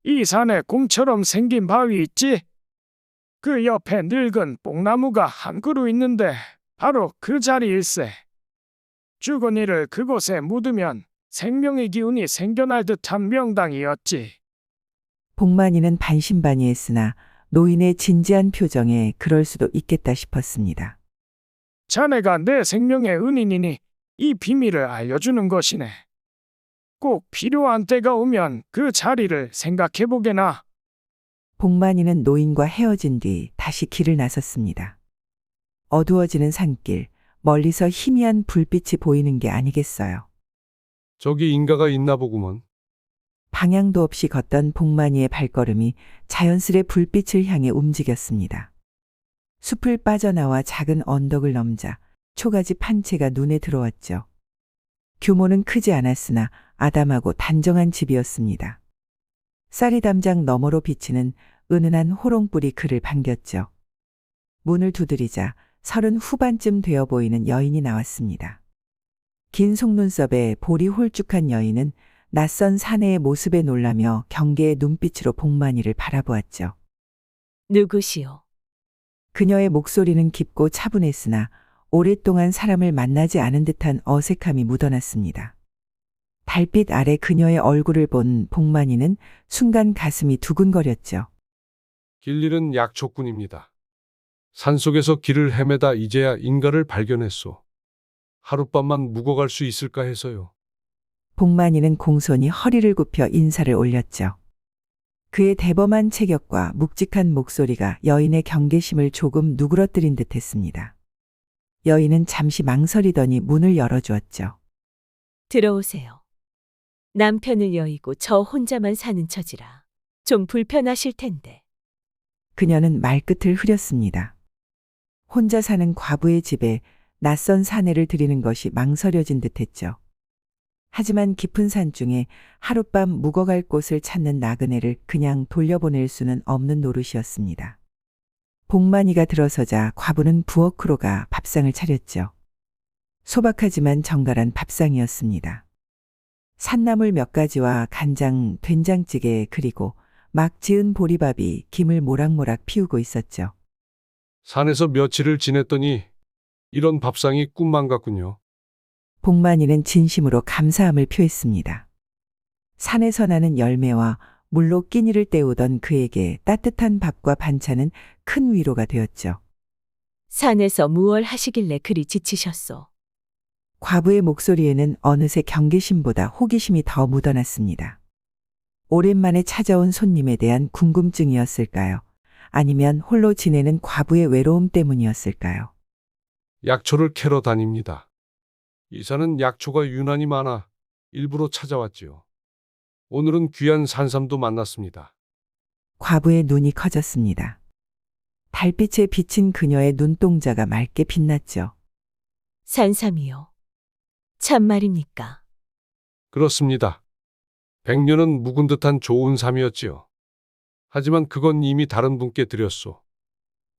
이 산에 곰처럼 생긴 바위 있지? 그 옆에 늙은 뽕나무가 한 그루 있는데 바로 그 자리일세. 죽은 이를 그곳에 묻으면 생명의 기운이 생겨날 듯한 명당이었지. 복만이는 반신반의했으나 노인의 진지한 표정에 그럴 수도 있겠다 싶었습니다. 자네가 내 생명의 은인이니 이 비밀을 알려주는 것이네. 꼭 필요한 때가 오면 그 자리를 생각해보게나. 복만이는 노인과 헤어진 뒤 다시 길을 나섰습니다. 어두워지는 산길, 멀리서 희미한 불빛이 보이는 게 아니겠어요. 저기 인가가 있나 보구먼. 방향도 없이 걷던 복만이의 발걸음이 자연스레 불빛을 향해 움직였습니다. 숲을 빠져나와 작은 언덕을 넘자 초가집 한 채가 눈에 들어왔죠. 규모는 크지 않았으나 아담하고 단정한 집이었습니다. 쌀이 담장 너머로 비치는 은은한 호롱불이 그를 반겼죠. 문을 두드리자 30 후반쯤 되어 보이는 여인이 나왔습니다. 긴 속눈썹에 볼이 홀쭉한 여인은 낯선 사내의 모습에 놀라며 경계의 눈빛으로 복만이를 바라보았죠. 누구시오? 그녀의 목소리는 깊고 차분했으나 오랫동안 사람을 만나지 않은 듯한 어색함이 묻어났습니다. 달빛 아래 그녀의 얼굴을 본 복만이는 순간 가슴이 두근거렸죠. 길 잃은 약초꾼입니다. 산속에서 길을 헤매다 이제야 인가를 발견했소. 하룻밤만 묵어갈 수 있을까 해서요. 복만이는 공손히 허리를 굽혀 인사를 올렸죠. 그의 대범한 체격과 묵직한 목소리가 여인의 경계심을 조금 누그러뜨린 듯했습니다. 여인은 잠시 망설이더니 문을 열어주었죠. 들어오세요. 남편을 여의고 저 혼자만 사는 처지라 좀 불편하실 텐데. 그녀는 말끝을 흐렸습니다. 혼자 사는 과부의 집에 낯선 사내를 들이는 것이 망설여진 듯했죠. 하지만 깊은 산 중에 하룻밤 묵어갈 곳을 찾는 나그네를 그냥 돌려보낼 수는 없는 노릇이었습니다. 복만이가 들어서자 과부는 부엌으로 가 밥상을 차렸죠. 소박하지만 정갈한 밥상이었습니다. 산나물 몇 가지와 간장, 된장찌개 그리고 막 지은 보리밥이 김을 모락모락 피우고 있었죠. 산에서 며칠을 지냈더니 이런 밥상이 꿈만 같군요. 복만이는 진심으로 감사함을 표했습니다. 산에서 나는 열매와 물로 끼니를 때우던 그에게 따뜻한 밥과 반찬은 큰 위로가 되었죠. 산에서 무얼 하시길래 그리 지치셨소? 과부의 목소리에는 어느새 경계심보다 호기심이 더 묻어났습니다. 오랜만에 찾아온 손님에 대한 궁금증이었을까요? 아니면 홀로 지내는 과부의 외로움 때문이었을까요? 약초를 캐러 다닙니다. 이 산은 약초가 유난히 많아 일부러 찾아왔지요. 오늘은 귀한 산삼도 만났습니다. 과부의 눈이 커졌습니다. 달빛에 비친 그녀의 눈동자가 맑게 빛났죠. 산삼이요. 참말입니까? 그렇습니다. 100년은 묵은 듯한 좋은 삶이었지요. 하지만 그건 이미 다른 분께 드렸소.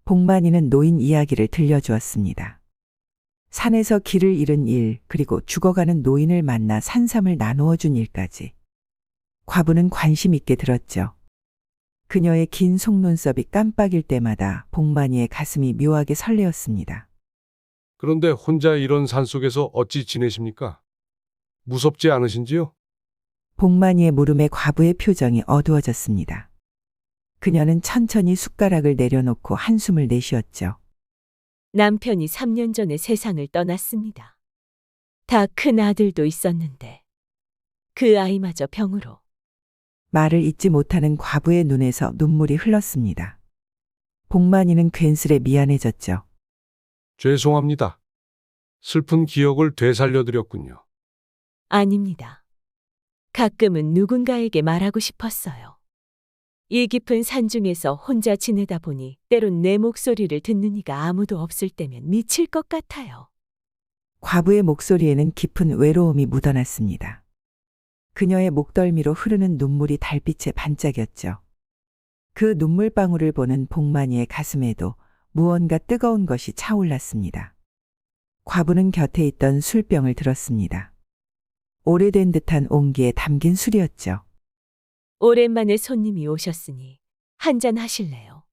복만이는 노인 이야기를 들려주었습니다. 산에서 길을 잃은 일, 그리고 죽어가는 노인을 만나 산삼을 나누어 준 일까지. 과부는 관심 있게 들었죠. 그녀의 긴 속눈썹이 깜빡일 때마다 복만이의 가슴이 묘하게 설레었습니다. 그런데 혼자 이런 산속에서 어찌 지내십니까? 무섭지 않으신지요? 복만이의 물음에 과부의 표정이 어두워졌습니다. 그녀는 천천히 숟가락을 내려놓고 한숨을 내쉬었죠. 남편이 3년 전에 세상을 떠났습니다. 다 큰 아들도 있었는데 그 아이마저 병으로. 말을 잇지 못하는 과부의 눈에서 눈물이 흘렀습니다. 복만이는 괜스레 미안해졌죠. 죄송합니다. 슬픈 기억을 되살려드렸군요. 아닙니다. 가끔은 누군가에게 말하고 싶었어요. 이 깊은 산 중에서 혼자 지내다 보니 때론 내 목소리를 듣는 이가 아무도 없을 때면 미칠 것 같아요. 과부의 목소리에는 깊은 외로움이 묻어났습니다. 그녀의 목덜미로 흐르는 눈물이 달빛에 반짝였죠. 그 눈물방울을 보는 복만이의 가슴에도 무언가 뜨거운 것이 차올랐습니다. 과부는 곁에 있던 술병을 들었습니다. 오래된 듯한 온기에 담긴 술이었죠. 오랜만에 손님이 오셨으니 한잔 하실래요?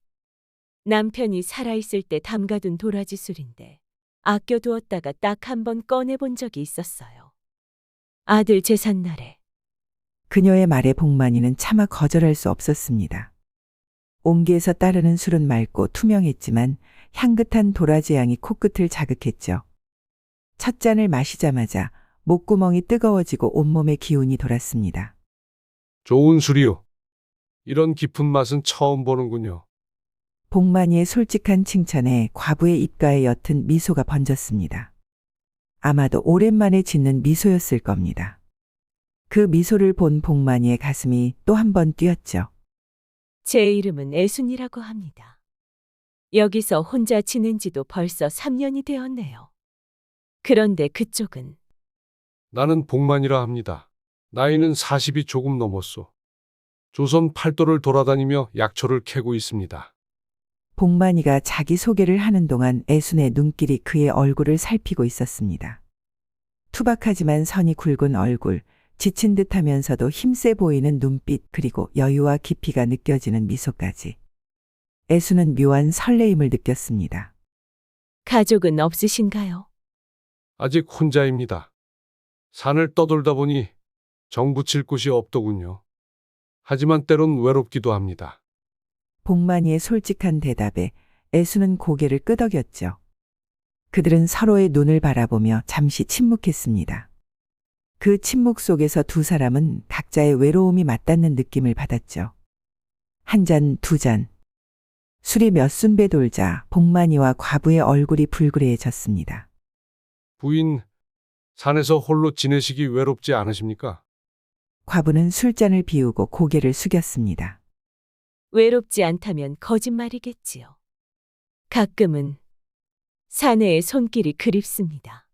남편이 살아있을 때 담가둔 도라지 술인데 아껴두었다가 딱 한 번 꺼내본 적이 있었어요. 아들 제삿날에. 그녀의 말에 복만이는 차마 거절할 수 없었습니다. 온기에서 따르는 술은 맑고 투명했지만 향긋한 도라지 향이 코끝을 자극했죠. 첫 잔을 마시자마자 목구멍이 뜨거워지고 온몸에 기운이 돌았습니다. 좋은 술이요. 이런 깊은 맛은 처음 보는군요. 복만이의 솔직한 칭찬에 과부의 입가에 옅은 미소가 번졌습니다. 아마도 오랜만에 짓는 미소였을 겁니다. 그 미소를 본 복만이의 가슴이 또 한 번 뛰었죠. 제 이름은 애순이라고 합니다. 여기서 혼자 지낸 지도 벌써 3년이 되었네요. 그런데 그쪽은 나는 복만이라 합니다. 나이는 40이 조금 넘었소. 조선 팔도를 돌아다니며 약초를 캐고 있습니다. 복만이가 자기 소개를 하는 동안 애순의 눈길이 그의 얼굴을 살피고 있었습니다. 투박하지만 선이 굵은 얼굴, 지친 듯하면서도 힘세 보이는 눈빛, 그리고 여유와 깊이가 느껴지는 미소까지. 애순은 묘한 설레임을 느꼈습니다. 가족은 없으신가요? 아직 혼자입니다. 산을 떠돌다 보니 정 붙일 곳이 없더군요. 하지만 때론 외롭기도 합니다. 복만이의 솔직한 대답에 애순은 고개를 끄덕였죠. 그들은 서로의 눈을 바라보며 잠시 침묵했습니다. 그 침묵 속에서 두 사람은 각자의 외로움이 맞닿는 느낌을 받았죠. 한 잔, 두 잔. 술이 몇 순배 돌자 복만이와 과부의 얼굴이 불그레해졌습니다. 부인, 산에서 홀로 지내시기 외롭지 않으십니까? 과부는 술잔을 비우고 고개를 숙였습니다. 외롭지 않다면 거짓말이겠지요. 가끔은 사내의 손길이 그립습니다.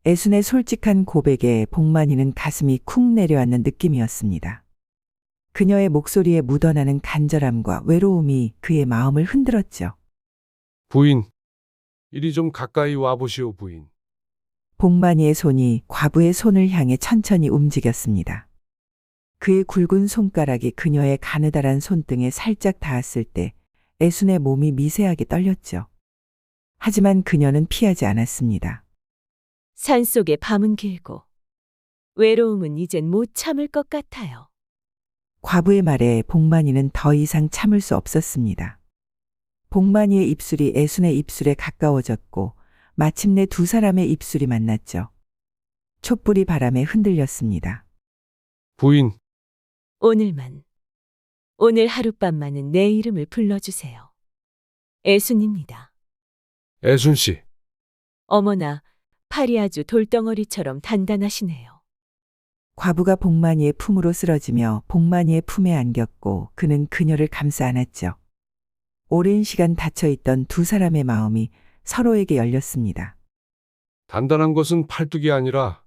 애순의 솔직한 고백에 복만이는 가슴이 쿵 내려앉는 느낌이었습니다. 그녀의 목소리에 묻어나는 간절함과 외로움이 그의 마음을 흔들었죠. 부인, 이리 좀 가까이 와보시오, 부인. 복만이의 손이 과부의 손을 향해 천천히 움직였습니다. 그의 굵은 손가락이 그녀의 가느다란 손등에 살짝 닿았을 때 애순의 몸이 미세하게 떨렸죠. 하지만 그녀는 피하지 않았습니다. 산속의 밤은 길고 외로움은 이젠 못 참을 것 같아요. 과부의 말에 복만이는 더 이상 참을 수 없었습니다. 복만이의 입술이 애순의 입술에 가까워졌고 마침내 두 사람의 입술이 만났죠. 촛불이 바람에 흔들렸습니다. 부인, 오늘 하룻밤만은 내 이름을 불러주세요. 애순입니다. 애순 씨. 어머나, 팔이 아주 돌덩어리처럼 단단하시네요. 과부가 복만이의 품으로 쓰러지며 복만이의 품에 안겼고 그는 그녀를 감싸 안았죠. 오랜 시간 닫혀있던 두 사람의 마음이 서로에게 열렸습니다. 단단한 것은 팔뚝이 아니라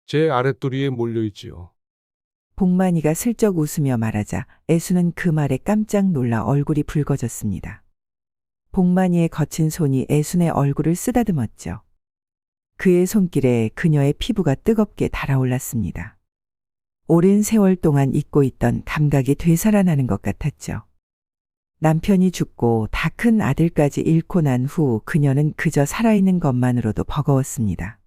제 아랫도리에 몰려있지요. 복만이가 슬쩍 웃으며 말하자 애수는 그 말에 깜짝 놀라 얼굴이 붉어졌습니다. 복만이의 거친 손이 애순의 얼굴을 쓰다듬었죠. 그의 손길에 그녀의 피부가 뜨겁게 달아올랐습니다. 오랜 세월 동안 잊고 있던 감각이 되살아나는 것 같았죠. 남편이 죽고 다 큰 아들까지 잃고 난 후 그녀는 그저 살아있는 것만으로도 버거웠습니다.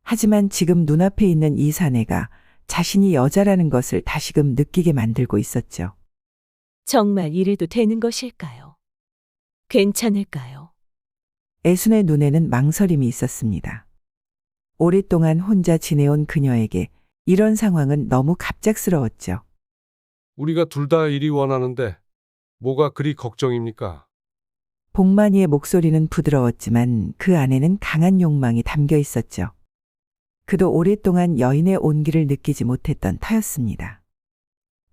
하지만 지금 눈앞에 있는 이 사내가 자신이 여자라는 것을 다시금 느끼게 만들고 있었죠. 정말 이래도 되는 것일까요? 괜찮을까요? 애순의 눈에는 망설임이 있었습니다. 오랫동안 혼자 지내온 그녀에게 이런 상황은 너무 갑작스러웠죠. 우리가 둘 다 일이 원하는데 뭐가 그리 걱정입니까? 복만이의 목소리는 부드러웠지만 그 안에는 강한 욕망이 담겨 있었죠. 그도 오랫동안 여인의 온기를 느끼지 못했던 터였습니다.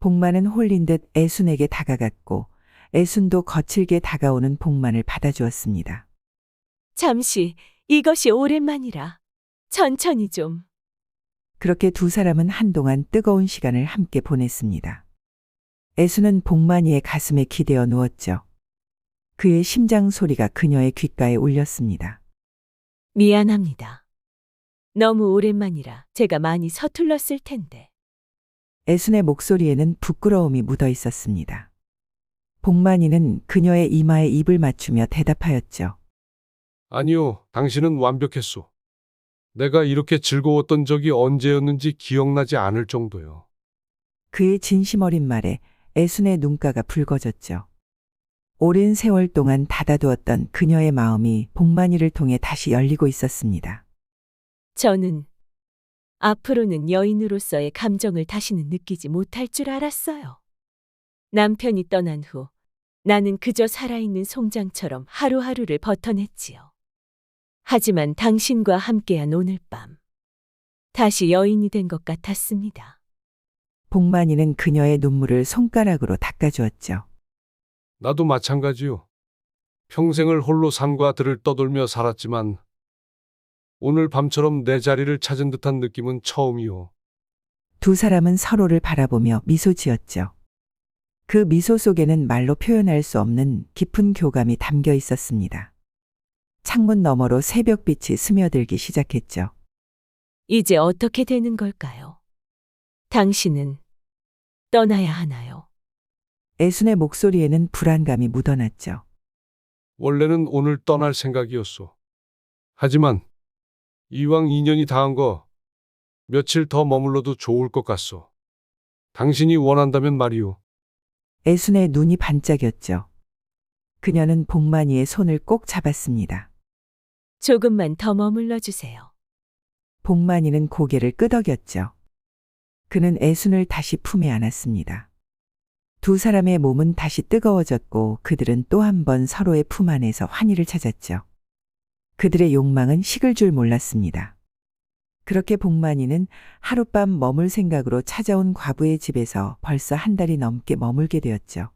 복만은 홀린 듯 애순에게 다가갔고 애순도 거칠게 다가오는 복만을 받아주었습니다. 잠시, 이것이 오랜만이라. 천천히 좀. 그렇게 두 사람은 한동안 뜨거운 시간을 함께 보냈습니다. 애수는 복만이의 가슴에 기대어 누웠죠. 그의 심장 소리가 그녀의 귓가에 울렸습니다. 미안합니다. 너무 오랜만이라 제가 많이 서툴렀을 텐데. 애순의 목소리에는 부끄러움이 묻어 있었습니다. 복만이는 그녀의 이마에 입을 맞추며 대답하였죠. 아니요, 당신은 완벽했소. 내가 이렇게 즐거웠던 적이 언제였는지 기억나지 않을 정도요. 그의 진심 어린 말에 애순의 눈가가 붉어졌죠. 오랜 세월 동안 닫아두었던 그녀의 마음이 복만이를 통해 다시 열리고 있었습니다. 저는 앞으로는 여인으로서의 감정을 다시는 느끼지 못할 줄 알았어요. 남편이 떠난 후 나는 그저 살아있는 송장처럼 하루하루를 버텨냈지요. 하지만 당신과 함께한 오늘 밤, 다시 여인이 된 것 같았습니다. 복만이는 그녀의 눈물을 손가락으로 닦아주었죠. 나도 마찬가지요. 평생을 홀로 산과 들을 떠돌며 살았지만 오늘 밤처럼 내 자리를 찾은 듯한 느낌은 처음이요. 두 사람은 서로를 바라보며 미소 지었죠. 그 미소 속에는 말로 표현할 수 없는 깊은 교감이 담겨 있었습니다. 창문 너머로 새벽빛이 스며들기 시작했죠. 이제 어떻게 되는 걸까요? 당신은 떠나야 하나요? 애순의 목소리에는 불안감이 묻어났죠. 원래는 오늘 떠날 생각이었소. 하지만 이왕 인연이 닿은 거 며칠 더 머물러도 좋을 것 같소. 당신이 원한다면 말이오. 애순의 눈이 반짝였죠. 그녀는 복만이의 손을 꼭 잡았습니다. 조금만 더 머물러 주세요. 복만이는 고개를 끄덕였죠. 그는 애순을 다시 품에 안았습니다. 두 사람의 몸은 다시 뜨거워졌고 그들은 또 한 번 서로의 품 안에서 환희를 찾았죠. 그들의 욕망은 식을 줄 몰랐습니다. 그렇게 복만이는 하룻밤 머물 생각으로 찾아온 과부의 집에서 벌써 한 달이 넘게 머물게 되었죠.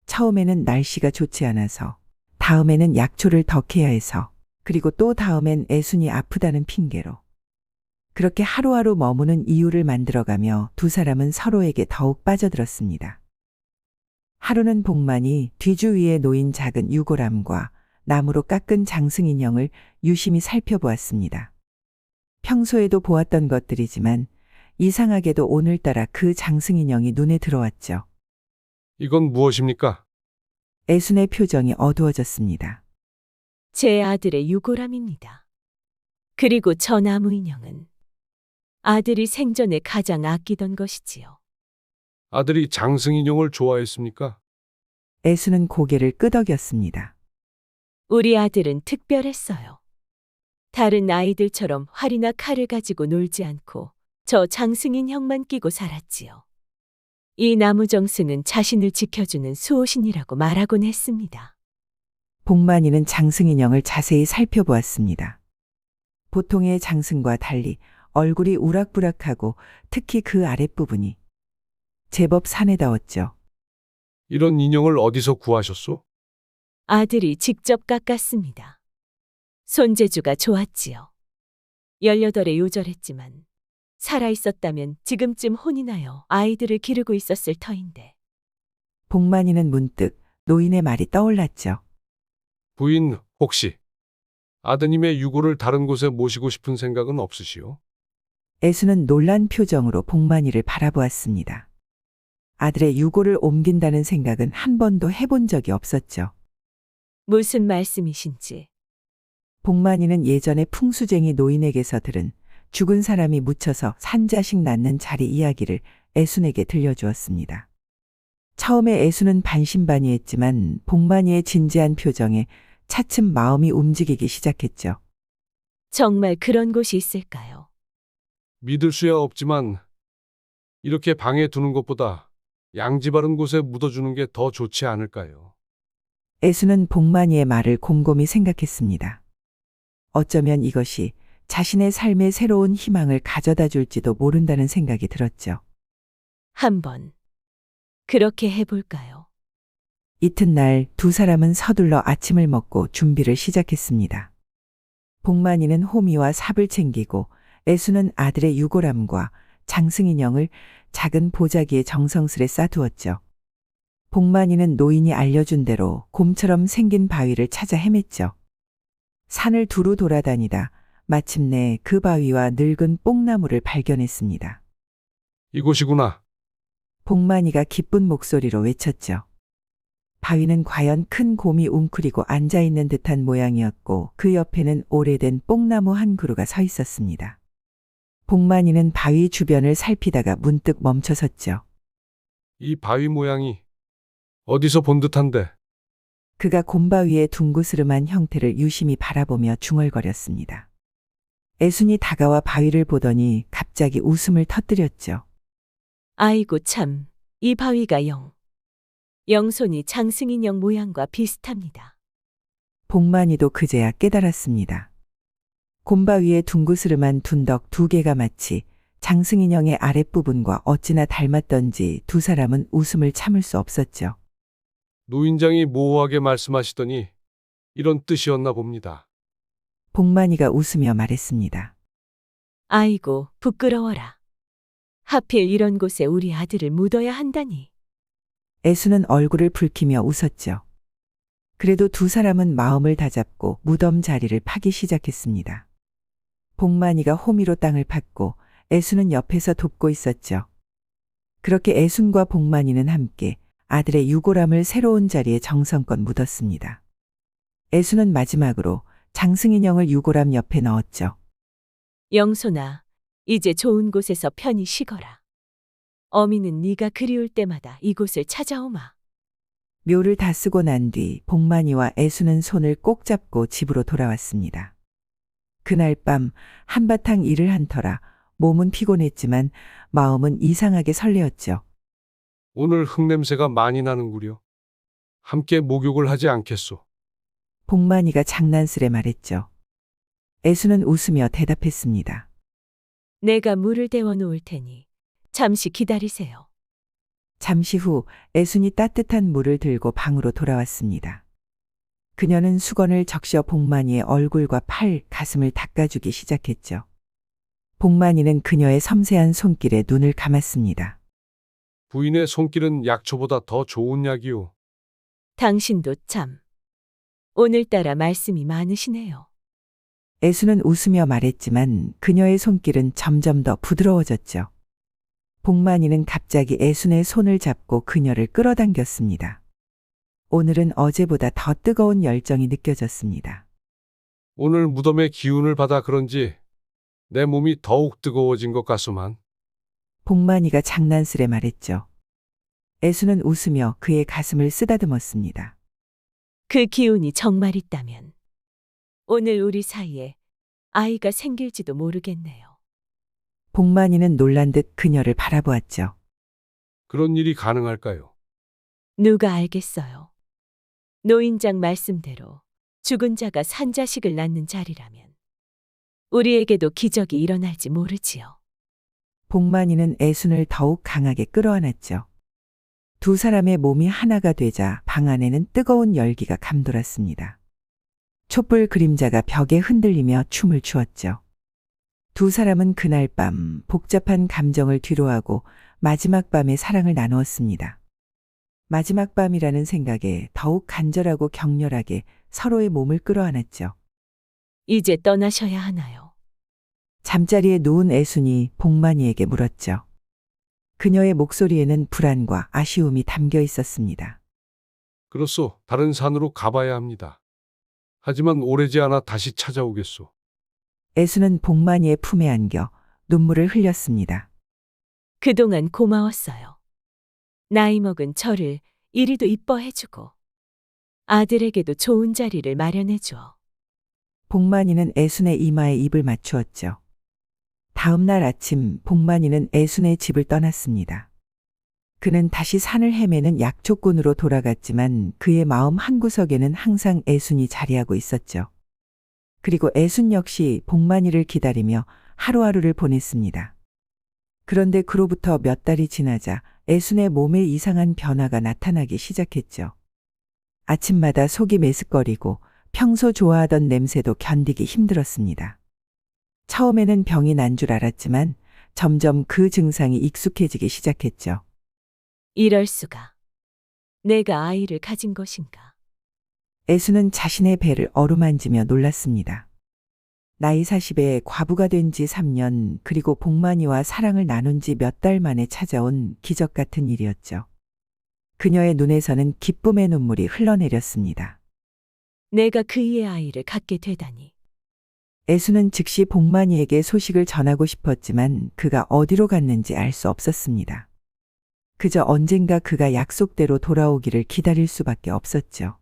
처음에는 날씨가 좋지 않아서, 다음에는 약초를 덕해야 해서, 그리고 또 다음엔 애순이 아프다는 핑계로. 그렇게 하루하루 머무는 이유를 만들어가며 두 사람은 서로에게 더욱 빠져들었습니다. 하루는 복만이 뒤주 위에 놓인 작은 유골함과 나무로 깎은 장승 인형을 유심히 살펴보았습니다. 평소에도 보았던 것들이지만 이상하게도 오늘따라 그 장승 인형이 눈에 들어왔죠. 이건 무엇입니까? 애순의 표정이 어두워졌습니다. 제 아들의 유골함입니다. 그리고 저 나무 인형은 아들이 생전에 가장 아끼던 것이지요. 아들이 장승인형을 좋아했습니까? 애수는 고개를 끄덕였습니다. 우리 아들은 특별했어요. 다른 아이들처럼 활이나 칼을 가지고 놀지 않고 저 장승인 형만 끼고 살았지요. 이 나무정승은 자신을 지켜주는 수호신이라고 말하곤 했습니다. 복만이는 장승인형을 자세히 살펴보았습니다. 보통의 장승과 달리 얼굴이 우락부락하고 특히 그 아랫부분이 제법 사내다웠죠. 이런 인형을 어디서 구하셨소? 아들이 직접 깎았습니다. 손재주가 좋았지요. 18에 요절했지만 살아있었다면 지금쯤 혼이 나요 아이들을 기르고 있었을 터인데. 복만이는 문득 노인의 말이 떠올랐죠. 부인, 혹시 아드님의 유고를 다른 곳에 모시고 싶은 생각은 없으시오? 애수는 놀란 표정으로 복만이를 바라보았습니다. 아들의 유고를 옮긴다는 생각은 한 번도 해본 적이 없었죠. 무슨 말씀이신지. 복만이는 예전에 풍수쟁이 노인에게서 들은 죽은 사람이 묻혀서 산 자식 낳는 자리 이야기를 애순에게 들려주었습니다. 처음에 애순은 반신반의했지만 복만이의 진지한 표정에 차츰 마음이 움직이기 시작했죠. 정말 그런 곳이 있을까요? 믿을 수야 없지만 이렇게 방에 두는 것보다 양지 바른 곳에 묻어주는 게 더 좋지 않을까요? 애수는 복만이의 말을 곰곰이 생각했습니다. 어쩌면 이것이 자신의 삶에 새로운 희망을 가져다 줄지도 모른다는 생각이 들었죠. 한번 그렇게 해볼까요? 이튿날 두 사람은 서둘러 아침을 먹고 준비를 시작했습니다. 복만이는 호미와 삽을 챙기고 애수는 아들의 유골함과 장승인형을 작은 보자기에 정성스레 싸두었죠. 복만이는 노인이 알려준 대로 곰처럼 생긴 바위를 찾아 헤맸죠. 산을 두루 돌아다니다 마침내 그 바위와 늙은 뽕나무를 발견했습니다. 이곳이구나. 복만이가 기쁜 목소리로 외쳤죠. 바위는 과연 큰 곰이 웅크리고 앉아있는 듯한 모양이었고 그 옆에는 오래된 뽕나무 한 그루가 서 있었습니다. 복만이는 바위 주변을 살피다가 문득 멈춰섰죠. 이 바위 모양이 어디서 본 듯한데. 그가 곰바위의 둥그스름한 형태를 유심히 바라보며 중얼거렸습니다. 애순이 다가와 바위를 보더니 갑자기 웃음을 터뜨렸죠. 아이고 참, 이 바위가 영손이 장승인형 모양과 비슷합니다. 복만이도 그제야 깨달았습니다. 곰바위의 둥그스름한 둔덕 두 개가 마치 장승인형의 아랫부분과 어찌나 닮았던지 두 사람은 웃음을 참을 수 없었죠. 노인장이 모호하게 말씀하시더니 이런 뜻이었나 봅니다. 복만이가 웃으며 말했습니다. 아이고 부끄러워라. 하필 이런 곳에 우리 아들을 묻어야 한다니. 애수는 얼굴을 붉히며 웃었죠. 그래도 두 사람은 마음을 다잡고 무덤 자리를 파기 시작했습니다. 복만이가 호미로 땅을 팠고 애수는 옆에서 돕고 있었죠. 그렇게 애순과 복만이는 함께 아들의 유골함을 새로운 자리에 정성껏 묻었습니다. 애수는 마지막으로 장승인형을 유골함 옆에 넣었죠. 영손아, 이제 좋은 곳에서 편히 쉬거라. 어미는 네가 그리울 때마다 이곳을 찾아오마. 묘를 다 쓰고 난 뒤 복만이와 애수는 손을 꼭 잡고 집으로 돌아왔습니다. 그날 밤 한바탕 일을 한 터라 몸은 피곤했지만 마음은 이상하게 설레었죠. 오늘 흙냄새가 많이 나는구려. 함께 목욕을 하지 않겠소? 복만이가 장난스레 말했죠. 애수는 웃으며 대답했습니다. 내가 물을 데워 놓을 테니 잠시 기다리세요. 잠시 후 애순이 따뜻한 물을 들고 방으로 돌아왔습니다. 그녀는 수건을 적셔 복만이의 얼굴과 팔, 가슴을 닦아주기 시작했죠. 복만이는 그녀의 섬세한 손길에 눈을 감았습니다. 부인의 손길은 약초보다 더 좋은 약이오. 당신도 참. 오늘따라 말씀이 많으시네요. 애수는 웃으며 말했지만 그녀의 손길은 점점 더 부드러워졌죠. 복만이는 갑자기 애순의 손을 잡고 그녀를 끌어당겼습니다. 오늘은 어제보다 더 뜨거운 열정이 느껴졌습니다. 오늘 무덤의 기운을 받아 그런지 내 몸이 더욱 뜨거워진 것 같소만. 복만이가 장난스레 말했죠. 애수는 웃으며 그의 가슴을 쓰다듬었습니다. 그 기운이 정말 있다면 오늘 우리 사이에 아이가 생길지도 모르겠네요. 복만이는 놀란 듯 그녀를 바라보았죠. 그런 일이 가능할까요? 누가 알겠어요. 노인장 말씀대로 죽은 자가 산 자식을 낳는 자리라면 우리에게도 기적이 일어날지 모르지요. 복만이는 애순을 더욱 강하게 끌어안았죠. 두 사람의 몸이 하나가 되자 방 안에는 뜨거운 열기가 감돌았습니다. 촛불 그림자가 벽에 흔들리며 춤을 추었죠. 두 사람은 그날 밤 복잡한 감정을 뒤로하고 마지막 밤의 사랑을 나누었습니다. 마지막 밤이라는 생각에 더욱 간절하고 격렬하게 서로의 몸을 끌어안았죠. 이제 떠나셔야 하나요? 잠자리에 누운 애순이 복만이에게 물었죠. 그녀의 목소리에는 불안과 아쉬움이 담겨 있었습니다. 그렇소. 다른 산으로 가봐야 합니다. 하지만 오래지 않아 다시 찾아오겠소. 애순은 복만이의 품에 안겨 눈물을 흘렸습니다. 그동안 고마웠어요. 나이 먹은 저를 이리도 이뻐해주고 아들에게도 좋은 자리를 마련해줘. 복만이는 애순의 이마에 입을 맞추었죠. 다음 날 아침 복만이는 애순의 집을 떠났습니다. 그는 다시 산을 헤매는 약초꾼으로 돌아갔지만 그의 마음 한구석에는 항상 애순이 자리하고 있었죠. 그리고 애순 역시 복만이를 기다리며 하루하루를 보냈습니다. 그런데 그로부터 몇 달이 지나자 애순의 몸에 이상한 변화가 나타나기 시작했죠. 아침마다 속이 메스꺼리고 평소 좋아하던 냄새도 견디기 힘들었습니다. 처음에는 병이 난 줄 알았지만 점점 그 증상이 익숙해지기 시작했죠. 이럴 수가. 내가 아이를 가진 것인가? 애수는 자신의 배를 어루만지며 놀랐습니다. 나이 40에 과부가 된 지 3년, 그리고 복만이와 사랑을 나눈 지 몇 달 만에 찾아온 기적 같은 일이었죠. 그녀의 눈에서는 기쁨의 눈물이 흘러내렸습니다. 내가 그이의 아이를 갖게 되다니. 애수는 즉시 복만이에게 소식을 전하고 싶었지만 그가 어디로 갔는지 알 수 없었습니다. 그저 언젠가 그가 약속대로 돌아오기를 기다릴 수밖에 없었죠.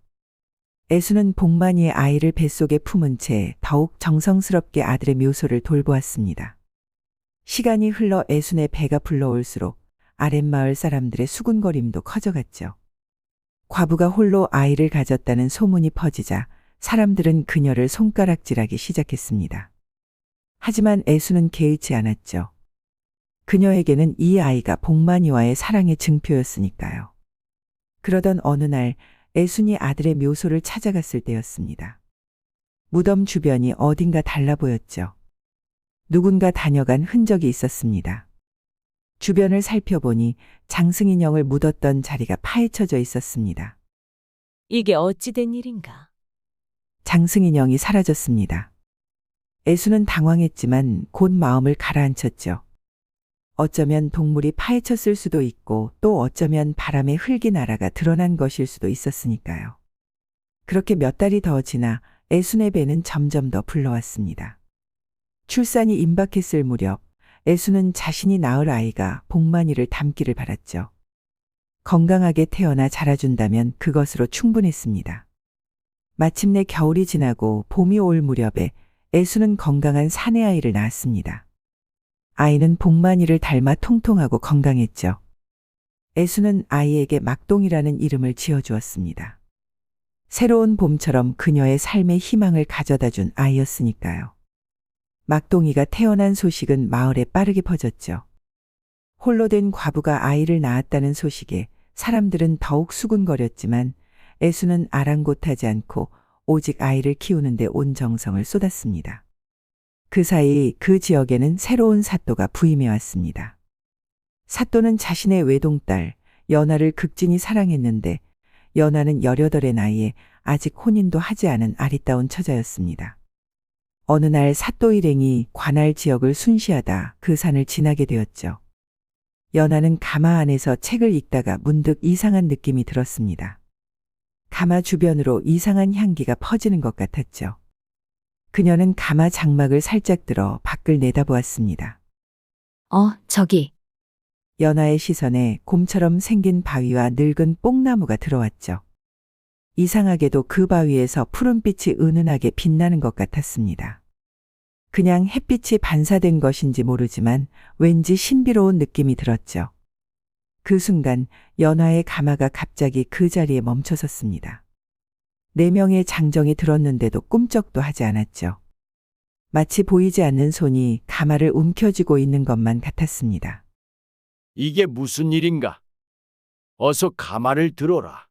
애수는 복만이의 아이를 뱃속에 품은 채 더욱 정성스럽게 아들의 묘소를 돌보았습니다. 시간이 흘러 애순의 배가 불러올수록 아랫마을 사람들의 수군거림도 커져갔죠. 과부가 홀로 아이를 가졌다는 소문이 퍼지자 사람들은 그녀를 손가락질하기 시작했습니다. 하지만 애수는 개의치 않았죠. 그녀에게는 이 아이가 복만이와의 사랑의 증표였으니까요. 그러던 어느 날 애순이 아들의 묘소를 찾아갔을 때였습니다. 무덤 주변이 어딘가 달라 보였죠. 누군가 다녀간 흔적이 있었습니다. 주변을 살펴보니 장승인형을 묻었던 자리가 파헤쳐져 있었습니다. 이게 어찌 된 일인가? 장승인형이 사라졌습니다. 애수는 당황했지만 곧 마음을 가라앉혔죠. 어쩌면 동물이 파헤쳤을 수도 있고 또 어쩌면 바람에 흙이 날아가 드러난 것일 수도 있었으니까요. 그렇게 몇 달이 더 지나 애순의 배는 점점 더 불러왔습니다. 출산이 임박했을 무렵 애순은 자신이 낳을 아이가 복만이를 닮기를 바랐죠. 건강하게 태어나 자라준다면 그것으로 충분했습니다. 마침내 겨울이 지나고 봄이 올 무렵에 애순은 건강한 사내 아이를 낳았습니다. 아이는 복만이를 닮아 통통하고 건강했죠. 애수는 아이에게 막동이라는 이름을 지어주었습니다. 새로운 봄처럼 그녀의 삶의 희망을 가져다 준 아이였으니까요. 막동이가 태어난 소식은 마을에 빠르게 퍼졌죠. 홀로 된 과부가 아이를 낳았다는 소식에 사람들은 더욱 수군거렸지만 애수는 아랑곳하지 않고 오직 아이를 키우는데 온 정성을 쏟았습니다. 그 사이 그 지역에는 새로운 사또가 부임해 왔습니다. 사또는 자신의 외동딸 연하를 극진히 사랑했는데 연하는 18의 나이에 아직 혼인도 하지 않은 아리따운 처자였습니다. 어느 날 사또 일행이 관할 지역을 순시하다 그 산을 지나게 되었죠. 연하는 가마 안에서 책을 읽다가 문득 이상한 느낌이 들었습니다. 가마 주변으로 이상한 향기가 퍼지는 것 같았죠. 그녀는 가마 장막을 살짝 들어 밖을 내다보았습니다. 저기. 연하의 시선에 곰처럼 생긴 바위와 늙은 뽕나무가 들어왔죠. 이상하게도 그 바위에서 푸른빛이 은은하게 빛나는 것 같았습니다. 그냥 햇빛이 반사된 것인지 모르지만 왠지 신비로운 느낌이 들었죠. 그 순간 연하의 가마가 갑자기 그 자리에 멈춰섰습니다. 4명의 장정이 들었는데도 꿈쩍도 하지 않았죠. 마치 보이지 않는 손이 가마를 움켜쥐고 있는 것만 같았습니다. 이게 무슨 일인가? 어서 가마를 들어라.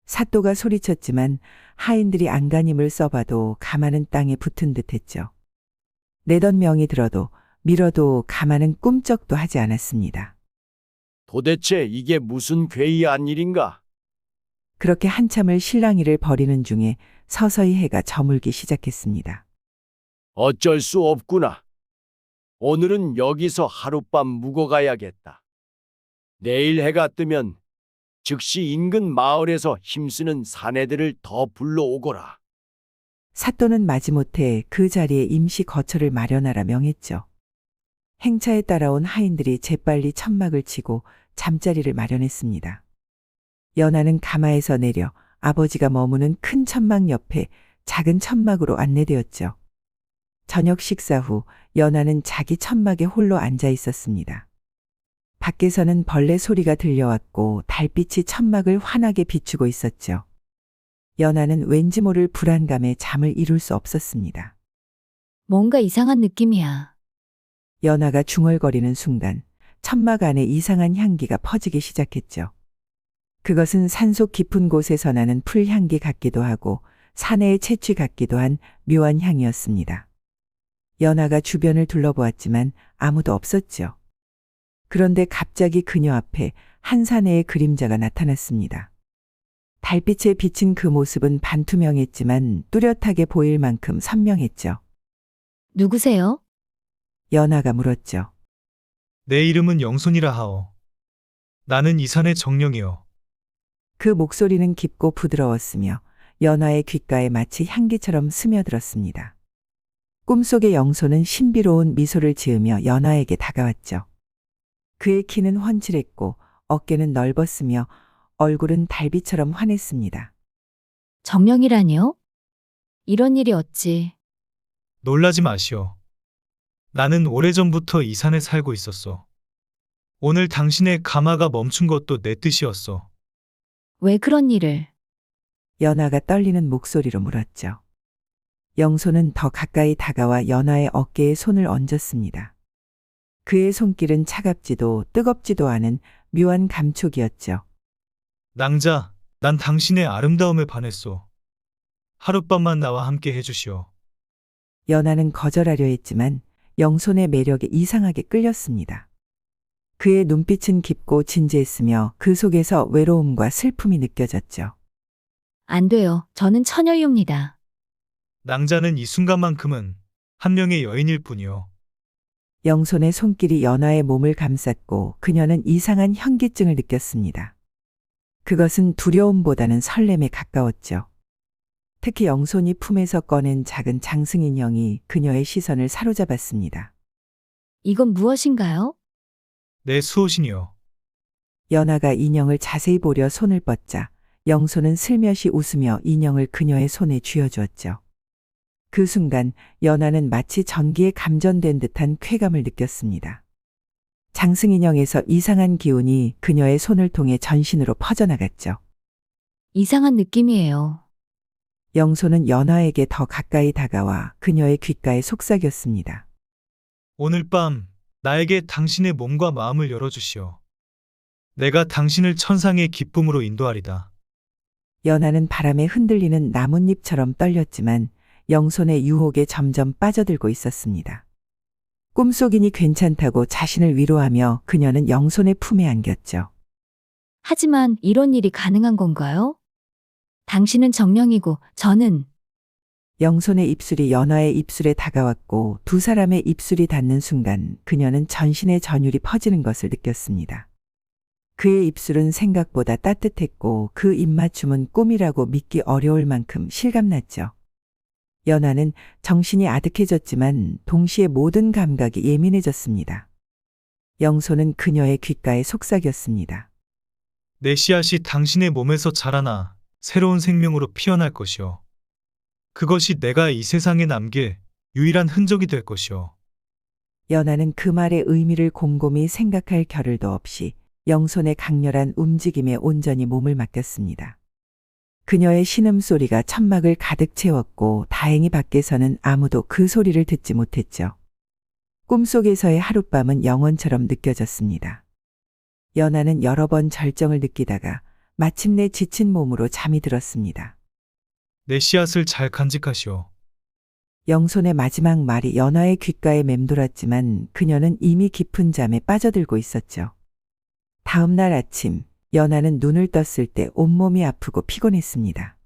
사또가 소리쳤지만 하인들이 안간힘을 써봐도 가마는 땅에 붙은 듯했죠. 4명이 들어도 밀어도 가마는 꿈쩍도 하지 않았습니다. 도대체 이게 무슨 괴이한 일인가? 그렇게 한참을 실랑이를 벌이는 중에 서서히 해가 저물기 시작했습니다. 어쩔 수 없구나. 오늘은 여기서 하룻밤 묵어가야겠다. 내일 해가 뜨면 즉시 인근 마을에서 힘쓰는 사내들을 더 불러오거라. 사또는 마지못해 그 자리에 임시 거처를 마련하라 명했죠. 행차에 따라온 하인들이 재빨리 천막을 치고 잠자리를 마련했습니다. 연하는 가마에서 내려 아버지가 머무는 큰 천막 옆에 작은 천막으로 안내되었죠. 저녁 식사 후 연하는 자기 천막에 홀로 앉아 있었습니다. 밖에서는 벌레 소리가 들려왔고 달빛이 천막을 환하게 비추고 있었죠. 연하는 왠지 모를 불안감에 잠을 이룰 수 없었습니다. 뭔가 이상한 느낌이야. 연하가 중얼거리는 순간 천막 안에 이상한 향기가 퍼지기 시작했죠. 그것은 산속 깊은 곳에서 나는 풀향기 같기도 하고 사내의 채취 같기도 한 묘한 향이었습니다. 연하가 주변을 둘러보았지만 아무도 없었죠. 그런데 갑자기 그녀 앞에 한 사내의 그림자가 나타났습니다. 달빛에 비친 그 모습은 반투명했지만 뚜렷하게 보일 만큼 선명했죠. 누구세요? 연하가 물었죠. 내 이름은 영손이라 하오. 나는 이산의 정령이요. 그 목소리는 깊고 부드러웠으며 연하의 귓가에 마치 향기처럼 스며들었습니다. 꿈속의 영손은 신비로운 미소를 지으며 연하에게 다가왔죠. 그의 키는 훤칠했고 어깨는 넓었으며 얼굴은 달빛처럼 환했습니다. 정령이라니요? 이런 일이 어찌. 놀라지 마시오. 나는 오래전부터 이 산에 살고 있었소. 오늘 당신의 가마가 멈춘 것도 내 뜻이었소. 왜 그런 일을? 연하가 떨리는 목소리로 물었죠. 영손은 더 가까이 다가와 연하의 어깨에 손을 얹었습니다. 그의 손길은 차갑지도 뜨겁지도 않은 묘한 감촉이었죠. 낭자, 난 당신의 아름다움에 반했소. 하룻밤만 나와 함께 해주시오. 연하는 거절하려 했지만 영손의 매력에 이상하게 끌렸습니다. 그의 눈빛은 깊고 진지했으며 그 속에서 외로움과 슬픔이 느껴졌죠. 안 돼요. 저는 처녀이옵니다. 낭자는 이 순간만큼은 한 명의 여인일 뿐이오. 영손의 손길이 연하의 몸을 감쌌고 그녀는 이상한 현기증을 느꼈습니다. 그것은 두려움보다는 설렘에 가까웠죠. 특히 영손이 품에서 꺼낸 작은 장승 인형이 그녀의 시선을 사로잡았습니다. 이건 무엇인가요? 내 수호신이오. 연하가 인형을 자세히 보려 손을 뻗자 영손은 슬며시 웃으며 인형을 그녀의 손에 쥐어주었죠. 그 순간 연하는 마치 전기에 감전된 듯한 쾌감을 느꼈습니다. 장승 인형에서 이상한 기운이 그녀의 손을 통해 전신으로 퍼져나갔죠. 이상한 느낌이에요. 영손은 연하에게 더 가까이 다가와 그녀의 귓가에 속삭였습니다. 오늘 밤 나에게 당신의 몸과 마음을 열어주시오. 내가 당신을 천상의 기쁨으로 인도하리다. 연하는 바람에 흔들리는 나뭇잎처럼 떨렸지만 영손의 유혹에 점점 빠져들고 있었습니다. 꿈속이니 괜찮다고 자신을 위로하며 그녀는 영손의 품에 안겼죠. 하지만 이런 일이 가능한 건가요? 당신은 정령이고 저는. 영손의 입술이 연하의 입술에 다가왔고 두 사람의 입술이 닿는 순간 그녀는 전신의 전율이 퍼지는 것을 느꼈습니다. 그의 입술은 생각보다 따뜻했고 그 입맞춤은 꿈이라고 믿기 어려울 만큼 실감났죠. 연하는 정신이 아득해졌지만 동시에 모든 감각이 예민해졌습니다. 영소는 그녀의 귓가에 속삭였습니다. 내 씨앗이 당신의 몸에서 자라나 새로운 생명으로 피어날 것이요. 그것이 내가 이 세상에 남길 유일한 흔적이 될 것이요. 연하는 그 말의 의미를 곰곰이 생각할 겨를도 없이 영손의 강렬한 움직임에 온전히 몸을 맡겼습니다. 그녀의 신음소리가 천막을 가득 채웠고 다행히 밖에서는 아무도 그 소리를 듣지 못했죠. 꿈속에서의 하룻밤은 영원처럼 느껴졌습니다. 연하는 여러 번 절정을 느끼다가 마침내 지친 몸으로 잠이 들었습니다. 내 씨앗을 잘 간직하시오. 영손의 마지막 말이 연하의 귓가에 맴돌았지만 그녀는 이미 깊은 잠에 빠져들고 있었죠. 다음 날 아침, 연하는 눈을 떴을 때 온몸이 아프고 피곤했습니다.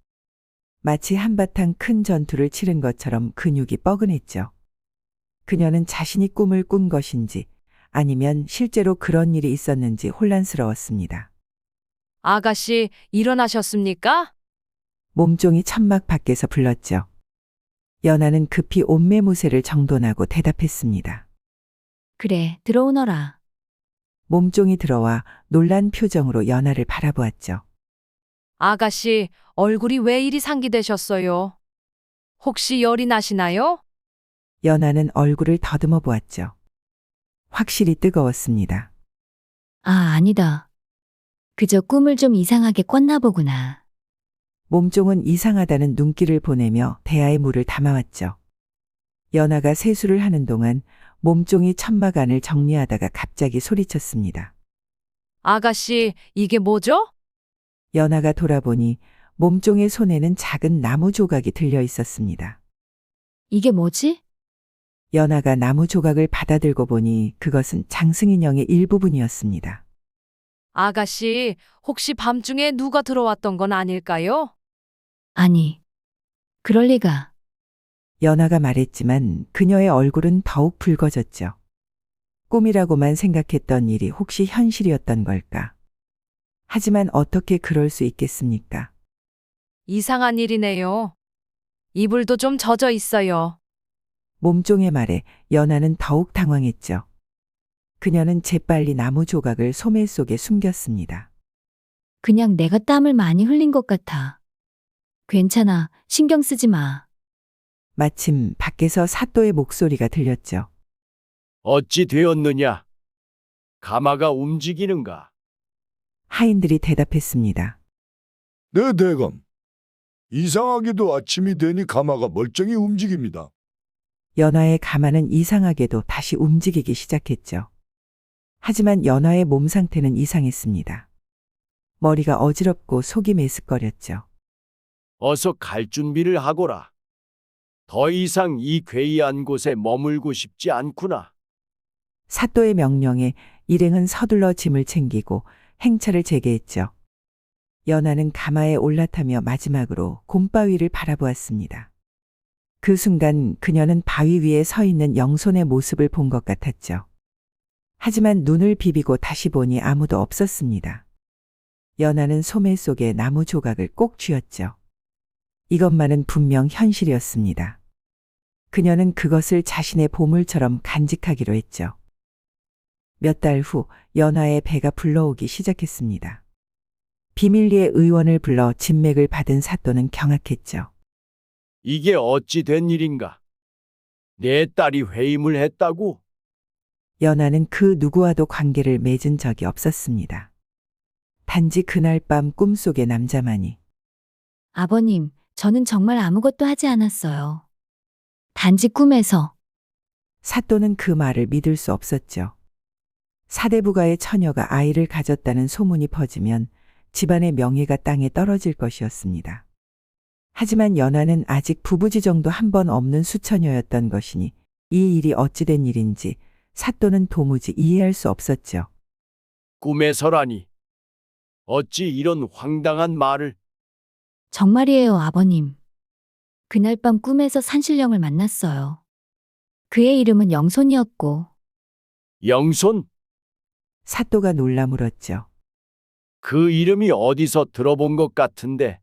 마치 한바탕 큰 전투를 치른 것처럼 근육이 뻐근했죠. 그녀는 자신이 꿈을 꾼 것인지 아니면 실제로 그런 일이 있었는지 혼란스러웠습니다. 아가씨, 일어나셨습니까? 몸종이 천막 밖에서 불렀죠. 연하는 급히 옷매무새를 정돈하고 대답했습니다. 그래, 들어오너라. 몸종이 들어와 놀란 표정으로 연하를 바라보았죠. 아가씨, 얼굴이 왜 이리 상기되셨어요? 혹시 열이 나시나요? 연하는 얼굴을 더듬어 보았죠. 확실히 뜨거웠습니다. 아, 아니다. 그저 꿈을 좀 이상하게 꿨나 보구나. 몸종은 이상하다는 눈길을 보내며 대야에 물을 담아왔죠. 연하가 세수를 하는 동안 몸종이 천막 안을 정리하다가 갑자기 소리쳤습니다. 아가씨, 이게 뭐죠? 연하가 돌아보니 몸종의 손에는 작은 나무 조각이 들려 있었습니다. 이게 뭐지? 연하가 나무 조각을 받아들고 보니 그것은 장승인형의 일부분이었습니다. 아가씨, 혹시 밤중에 누가 들어왔던 건 아닐까요? 아니, 그럴 리가. 연하가 말했지만 그녀의 얼굴은 더욱 붉어졌죠. 꿈이라고만 생각했던 일이 혹시 현실이었던 걸까? 하지만 어떻게 그럴 수 있겠습니까? 이상한 일이네요. 이불도 좀 젖어 있어요. 몸종의 말에 연하는 더욱 당황했죠. 그녀는 재빨리 나무 조각을 소매 속에 숨겼습니다. 그냥 내가 땀을 많이 흘린 것 같아. 괜찮아, 신경 쓰지 마. 마침 밖에서 사또의 목소리가 들렸죠. 어찌 되었느냐? 가마가 움직이는가? 하인들이 대답했습니다. 네, 대감. 이상하게도 아침이 되니 가마가 멀쩡히 움직입니다. 연하의 가마는 이상하게도 다시 움직이기 시작했죠. 하지만 연하의 몸 상태는 이상했습니다. 머리가 어지럽고 속이 메스꺼렸죠. 어서 갈 준비를 하거라. 더 이상 이 괴이한 곳에 머물고 싶지 않구나. 사또의 명령에 일행은 서둘러 짐을 챙기고 행차를 재개했죠. 연하는 가마에 올라타며 마지막으로 곰바위를 바라보았습니다. 그 순간 그녀는 바위 위에 서 있는 영손의 모습을 본 것 같았죠. 하지만 눈을 비비고 다시 보니 아무도 없었습니다. 연하는 소매 속에 나무 조각을 꼭 쥐었죠. 이것만은 분명 현실이었습니다. 그녀는 그것을 자신의 보물처럼 간직하기로 했죠. 몇 달 후 연하의 배가 불러오기 시작했습니다. 비밀리에 의원을 불러 진맥을 받은 사또는 경악했죠. 이게 어찌 된 일인가? 내 딸이 회임을 했다고? 연하는 그 누구와도 관계를 맺은 적이 없었습니다. 단지 그날 밤 꿈속의 남자만이. 아버님, 저는 정말 아무것도 하지 않았어요. 단지 꿈에서. 사또는 그 말을 믿을 수 없었죠. 사대부가의 처녀가 아이를 가졌다는 소문이 퍼지면 집안의 명예가 땅에 떨어질 것이었습니다. 하지만 연하는 아직 부부지정도 한 번 없는 수처녀였던 것이니 이 일이 어찌된 일인지 사또는 도무지 이해할 수 없었죠. 꿈에서라니. 어찌 이런 황당한 말을. 정말이에요, 아버님. 그날 밤 꿈에서 산신령을 만났어요. 그의 이름은 영손이었고. 영손? 사또가 놀라 물었죠. 그 이름이 어디서 들어본 것 같은데.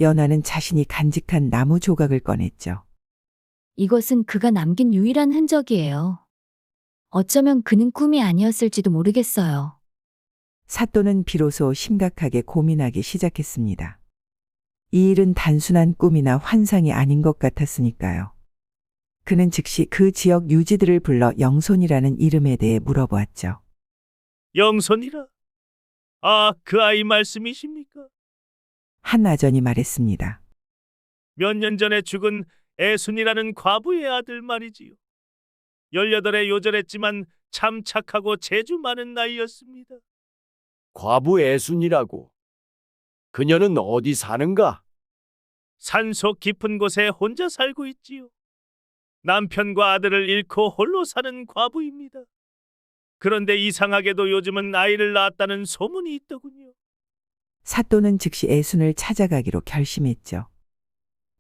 연하는 자신이 간직한 나무 조각을 꺼냈죠. 이것은 그가 남긴 유일한 흔적이에요. 어쩌면 그는 꿈이 아니었을지도 모르겠어요. 사또는 비로소 심각하게 고민하기 시작했습니다. 이 일은 단순한 꿈이나 환상이 아닌 것 같았으니까요. 그는 즉시 그 지역 유지들을 불러 영손이라는 이름에 대해 물어보았죠. 영손이라? 아, 그 아이 말씀이십니까? 한 아전이 말했습니다. 몇 년 전에 죽은 애순이라는 과부의 아들 말이지요. 18에 요절했지만 참 착하고 재주 많은 나이였습니다. 과부 애순이라고. 그녀는 어디 사는가? 산속 깊은 곳에 혼자 살고 있지요. 남편과 아들을 잃고 홀로 사는 과부입니다. 그런데 이상하게도 요즘은 아이를 낳았다는 소문이 있더군요. 사또는 즉시 애순을 찾아가기로 결심했죠.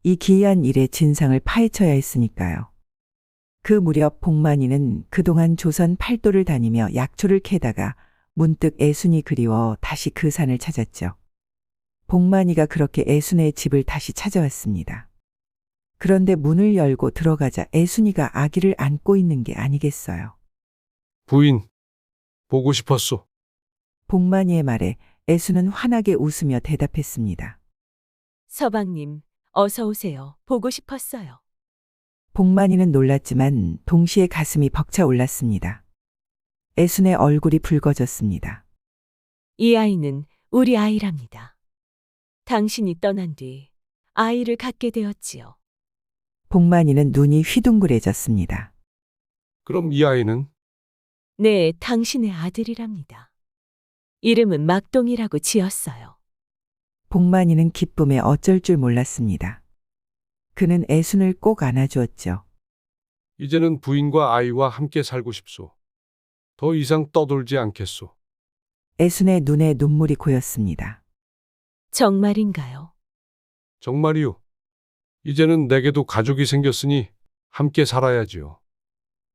이 기이한 일의 진상을 파헤쳐야 했으니까요. 그 무렵 복만이는 그동안 조선 팔도를 다니며 약초를 캐다가 문득 애순이 그리워 다시 그 산을 찾았죠. 복만이가 그렇게 애순의 집을 다시 찾아왔습니다. 그런데 문을 열고 들어가자 애순이가 아기를 안고 있는 게 아니겠어요. 부인, 보고 싶었소. 복만이의 말에 애순은 환하게 웃으며 대답했습니다. 서방님, 어서 오세요. 보고 싶었어요. 복만이는 놀랐지만 동시에 가슴이 벅차 올랐습니다. 애순의 얼굴이 붉어졌습니다. 이 아이는 우리 아이랍니다. 당신이 떠난 뒤 아이를 갖게 되었지요. 복만이는 눈이 휘둥그레졌습니다. 그럼 이 아이는? 네, 당신의 아들이랍니다. 이름은 막동이라고 지었어요. 복만이는 기쁨에 어쩔 줄 몰랐습니다. 그는 애순을 꼭 안아주었죠. 이제는 부인과 아이와 함께 살고 싶소. 더 이상 떠돌지 않겠소. 애순의 눈에 눈물이 고였습니다. 정말인가요? 정말이요. 이제는 내게도 가족이 생겼으니 함께 살아야지요.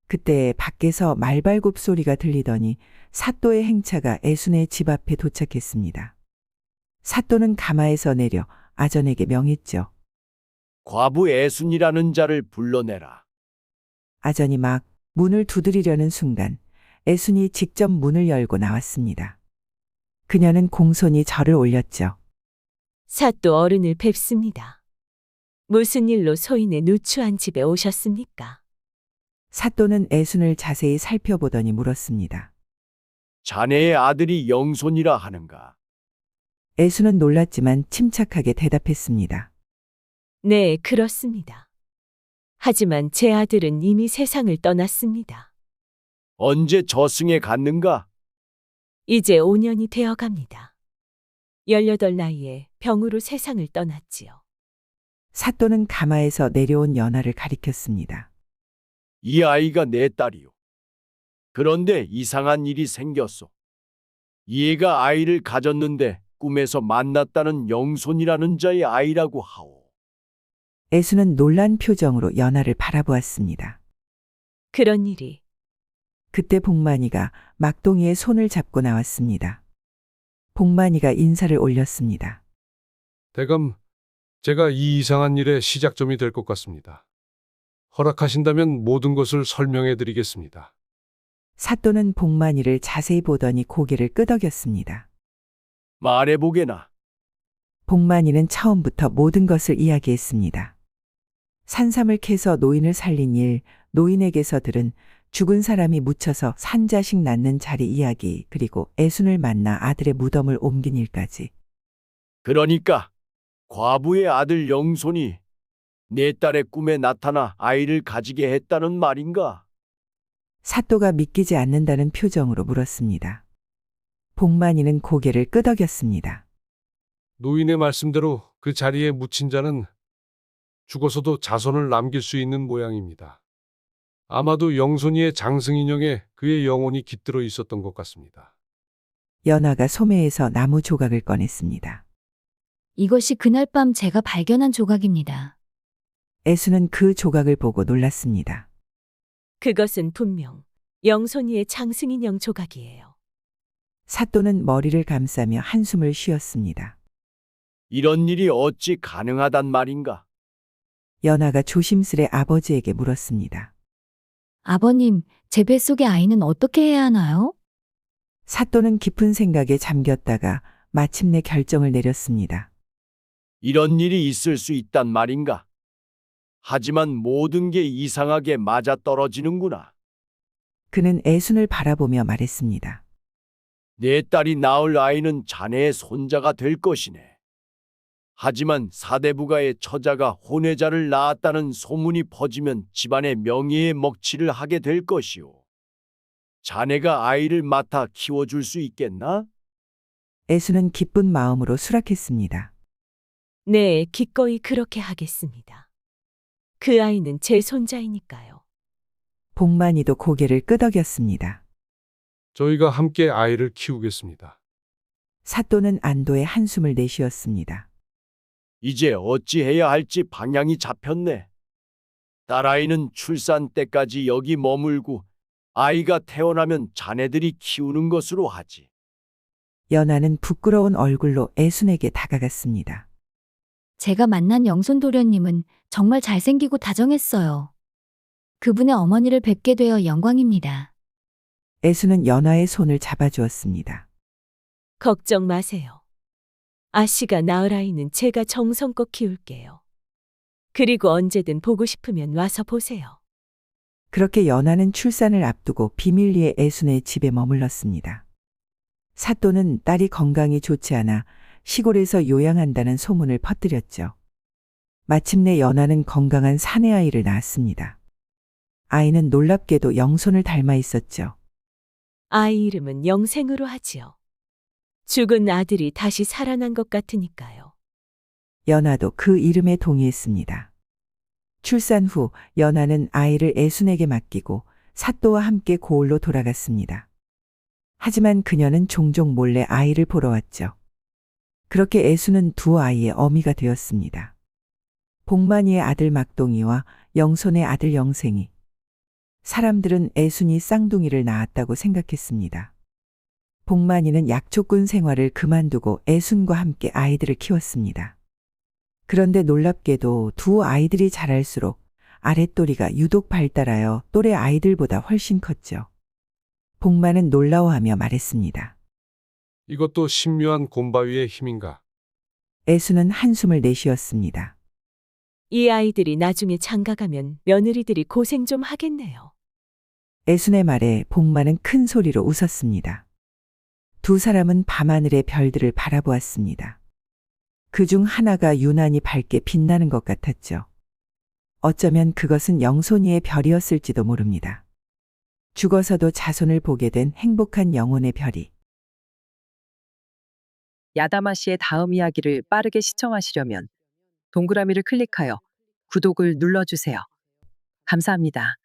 그때 밖에서 말발굽 소리가 들리더니 사또의 행차가 애순의 집 앞에 도착했습니다. 사또는 가마에서 내려 아전에게 명했죠. 과부 애순이라는 자를 불러내라. 아전이 막 문을 두드리려는 순간 애순이 직접 문을 열고 나왔습니다. 그녀는 공손히 절을 올렸죠. 사또 어른을 뵙습니다. 무슨 일로 소인의 누추한 집에 오셨습니까? 사또는 애순을 자세히 살펴보더니 물었습니다. 자네의 아들이 영손이라 하는가? 애순은 놀랐지만 침착하게 대답했습니다. 네, 그렇습니다. 하지만 제 아들은 이미 세상을 떠났습니다. 언제 저승에 갔는가? 이제 5년이 되어 갑니다. 18 나이에 병으로 세상을 떠났지요. 사또는 가마에서 내려온 연하를 가리켰습니다. 이 아이가 내 딸이요. 그런데 이상한 일이 생겼소. 얘가 아이를 가졌는데 꿈에서 만났다는 영손이라는 자의 아이라고 하오. 애순은 놀란 표정으로 연하를 바라보았습니다. 그런 일이. 그때 복만이가 막동이의 손을 잡고 나왔습니다. 복만이가 인사를 올렸습니다. 대감, 제가 이 이상한 일의 시작점이 될 것 같습니다. 허락하신다면 모든 것을 설명해 드리겠습니다. 사또는 복만이를 자세히 보더니 고개를 끄덕였습니다. 말해보게나. 복만이는 처음부터 모든 것을 이야기했습니다. 산삼을 캐서 노인을 살린 일, 노인에게서 들은 죽은 사람이 묻혀서 산자식 낳는 자리 이야기, 그리고 애순을 만나 아들의 무덤을 옮긴 일까지. 그러니까 과부의 아들 영손이 내 딸의 꿈에 나타나 아이를 가지게 했다는 말인가? 사또가 믿기지 않는다는 표정으로 물었습니다. 복만이는 고개를 끄덕였습니다. 노인의 말씀대로 그 자리에 묻힌 자는 죽어서도 자손을 남길 수 있는 모양입니다. 아마도 영손이의 장승인형에 그의 영혼이 깃들어 있었던 것 같습니다. 연하가 소매에서 나무 조각을 꺼냈습니다. 이것이 그날 밤 제가 발견한 조각입니다. 애수는 그 조각을 보고 놀랐습니다. 그것은 분명 영손이의 장승인형 조각이에요. 사또는 머리를 감싸며 한숨을 쉬었습니다. 이런 일이 어찌 가능하단 말인가? 연하가 조심스레 아버지에게 물었습니다. 아버님, 제 뱃속의 아이는 어떻게 해야 하나요? 사또는 깊은 생각에 잠겼다가 마침내 결정을 내렸습니다. 이런 일이 있을 수 있단 말인가? 하지만 모든 게 이상하게 맞아떨어지는구나. 그는 애순을 바라보며 말했습니다. 내 딸이 낳을 아이는 자네의 손자가 될 것이네. 하지만 사대부가의 처자가 혼외자를 낳았다는 소문이 퍼지면 집안의 명예에 먹칠을 하게 될 것이오. 자네가 아이를 맡아 키워줄 수 있겠나? 애순은 기쁜 마음으로 수락했습니다. 네, 기꺼이 그렇게 하겠습니다. 그 아이는 제 손자이니까요. 복만이도 고개를 끄덕였습니다. 저희가 함께 아이를 키우겠습니다. 사또는 안도의 한숨을 내쉬었습니다. 이제 어찌해야 할지 방향이 잡혔네. 딸아이는 출산 때까지 여기 머물고 아이가 태어나면 자네들이 키우는 것으로 하지. 연하는 부끄러운 얼굴로 애순에게 다가갔습니다. 제가 만난 영손 도련님은 정말 잘생기고 다정했어요. 그분의 어머니를 뵙게 되어 영광입니다. 애순은 연하의 손을 잡아주었습니다. 걱정 마세요. 아씨가 낳을 아이는 제가 정성껏 키울게요. 그리고 언제든 보고 싶으면 와서 보세요. 그렇게 연하는 출산을 앞두고 비밀리에 애순의 집에 머물렀습니다. 사또는 딸이 건강이 좋지 않아 시골에서 요양한다는 소문을 퍼뜨렸죠. 마침내 연하는 건강한 사내아이를 낳았습니다. 아이는 놀랍게도 영손을 닮아 있었죠. 아이 이름은 영생으로 하지요. 죽은 아들이 다시 살아난 것 같으니까요. 연하도 그 이름에 동의했습니다. 출산 후 연하는 아이를 애순에게 맡기고 사또와 함께 고을로 돌아갔습니다. 하지만 그녀는 종종 몰래 아이를 보러 왔죠. 그렇게 애순은 두 아이의 어미가 되었습니다. 복만이의 아들 막동이와 영손의 아들 영생이. 사람들은 애순이 쌍둥이를 낳았다고 생각했습니다. 복만이는 약초꾼 생활을 그만두고 애순과 함께 아이들을 키웠습니다. 그런데 놀랍게도 두 아이들이 자랄수록 아랫도리가 유독 발달하여 또래 아이들보다 훨씬 컸죠. 복만은 놀라워하며 말했습니다. 이것도 신묘한 곰바위의 힘인가? 애순은 한숨을 내쉬었습니다. 이 아이들이 나중에 장가가면 며느리들이 고생 좀 하겠네요. 애순의 말에 복만은 큰 소리로 웃었습니다. 두 사람은 밤하늘의 별들을 바라보았습니다. 그중 하나가 유난히 밝게 빛나는 것 같았죠. 어쩌면 그것은 영손이의 별이었을지도 모릅니다. 죽어서도 자손을 보게 된 행복한 영혼의 별이. 야다마 씨의 다음 이야기를 빠르게 시청하시려면 동그라미를 클릭하여 구독을 눌러주세요. 감사합니다.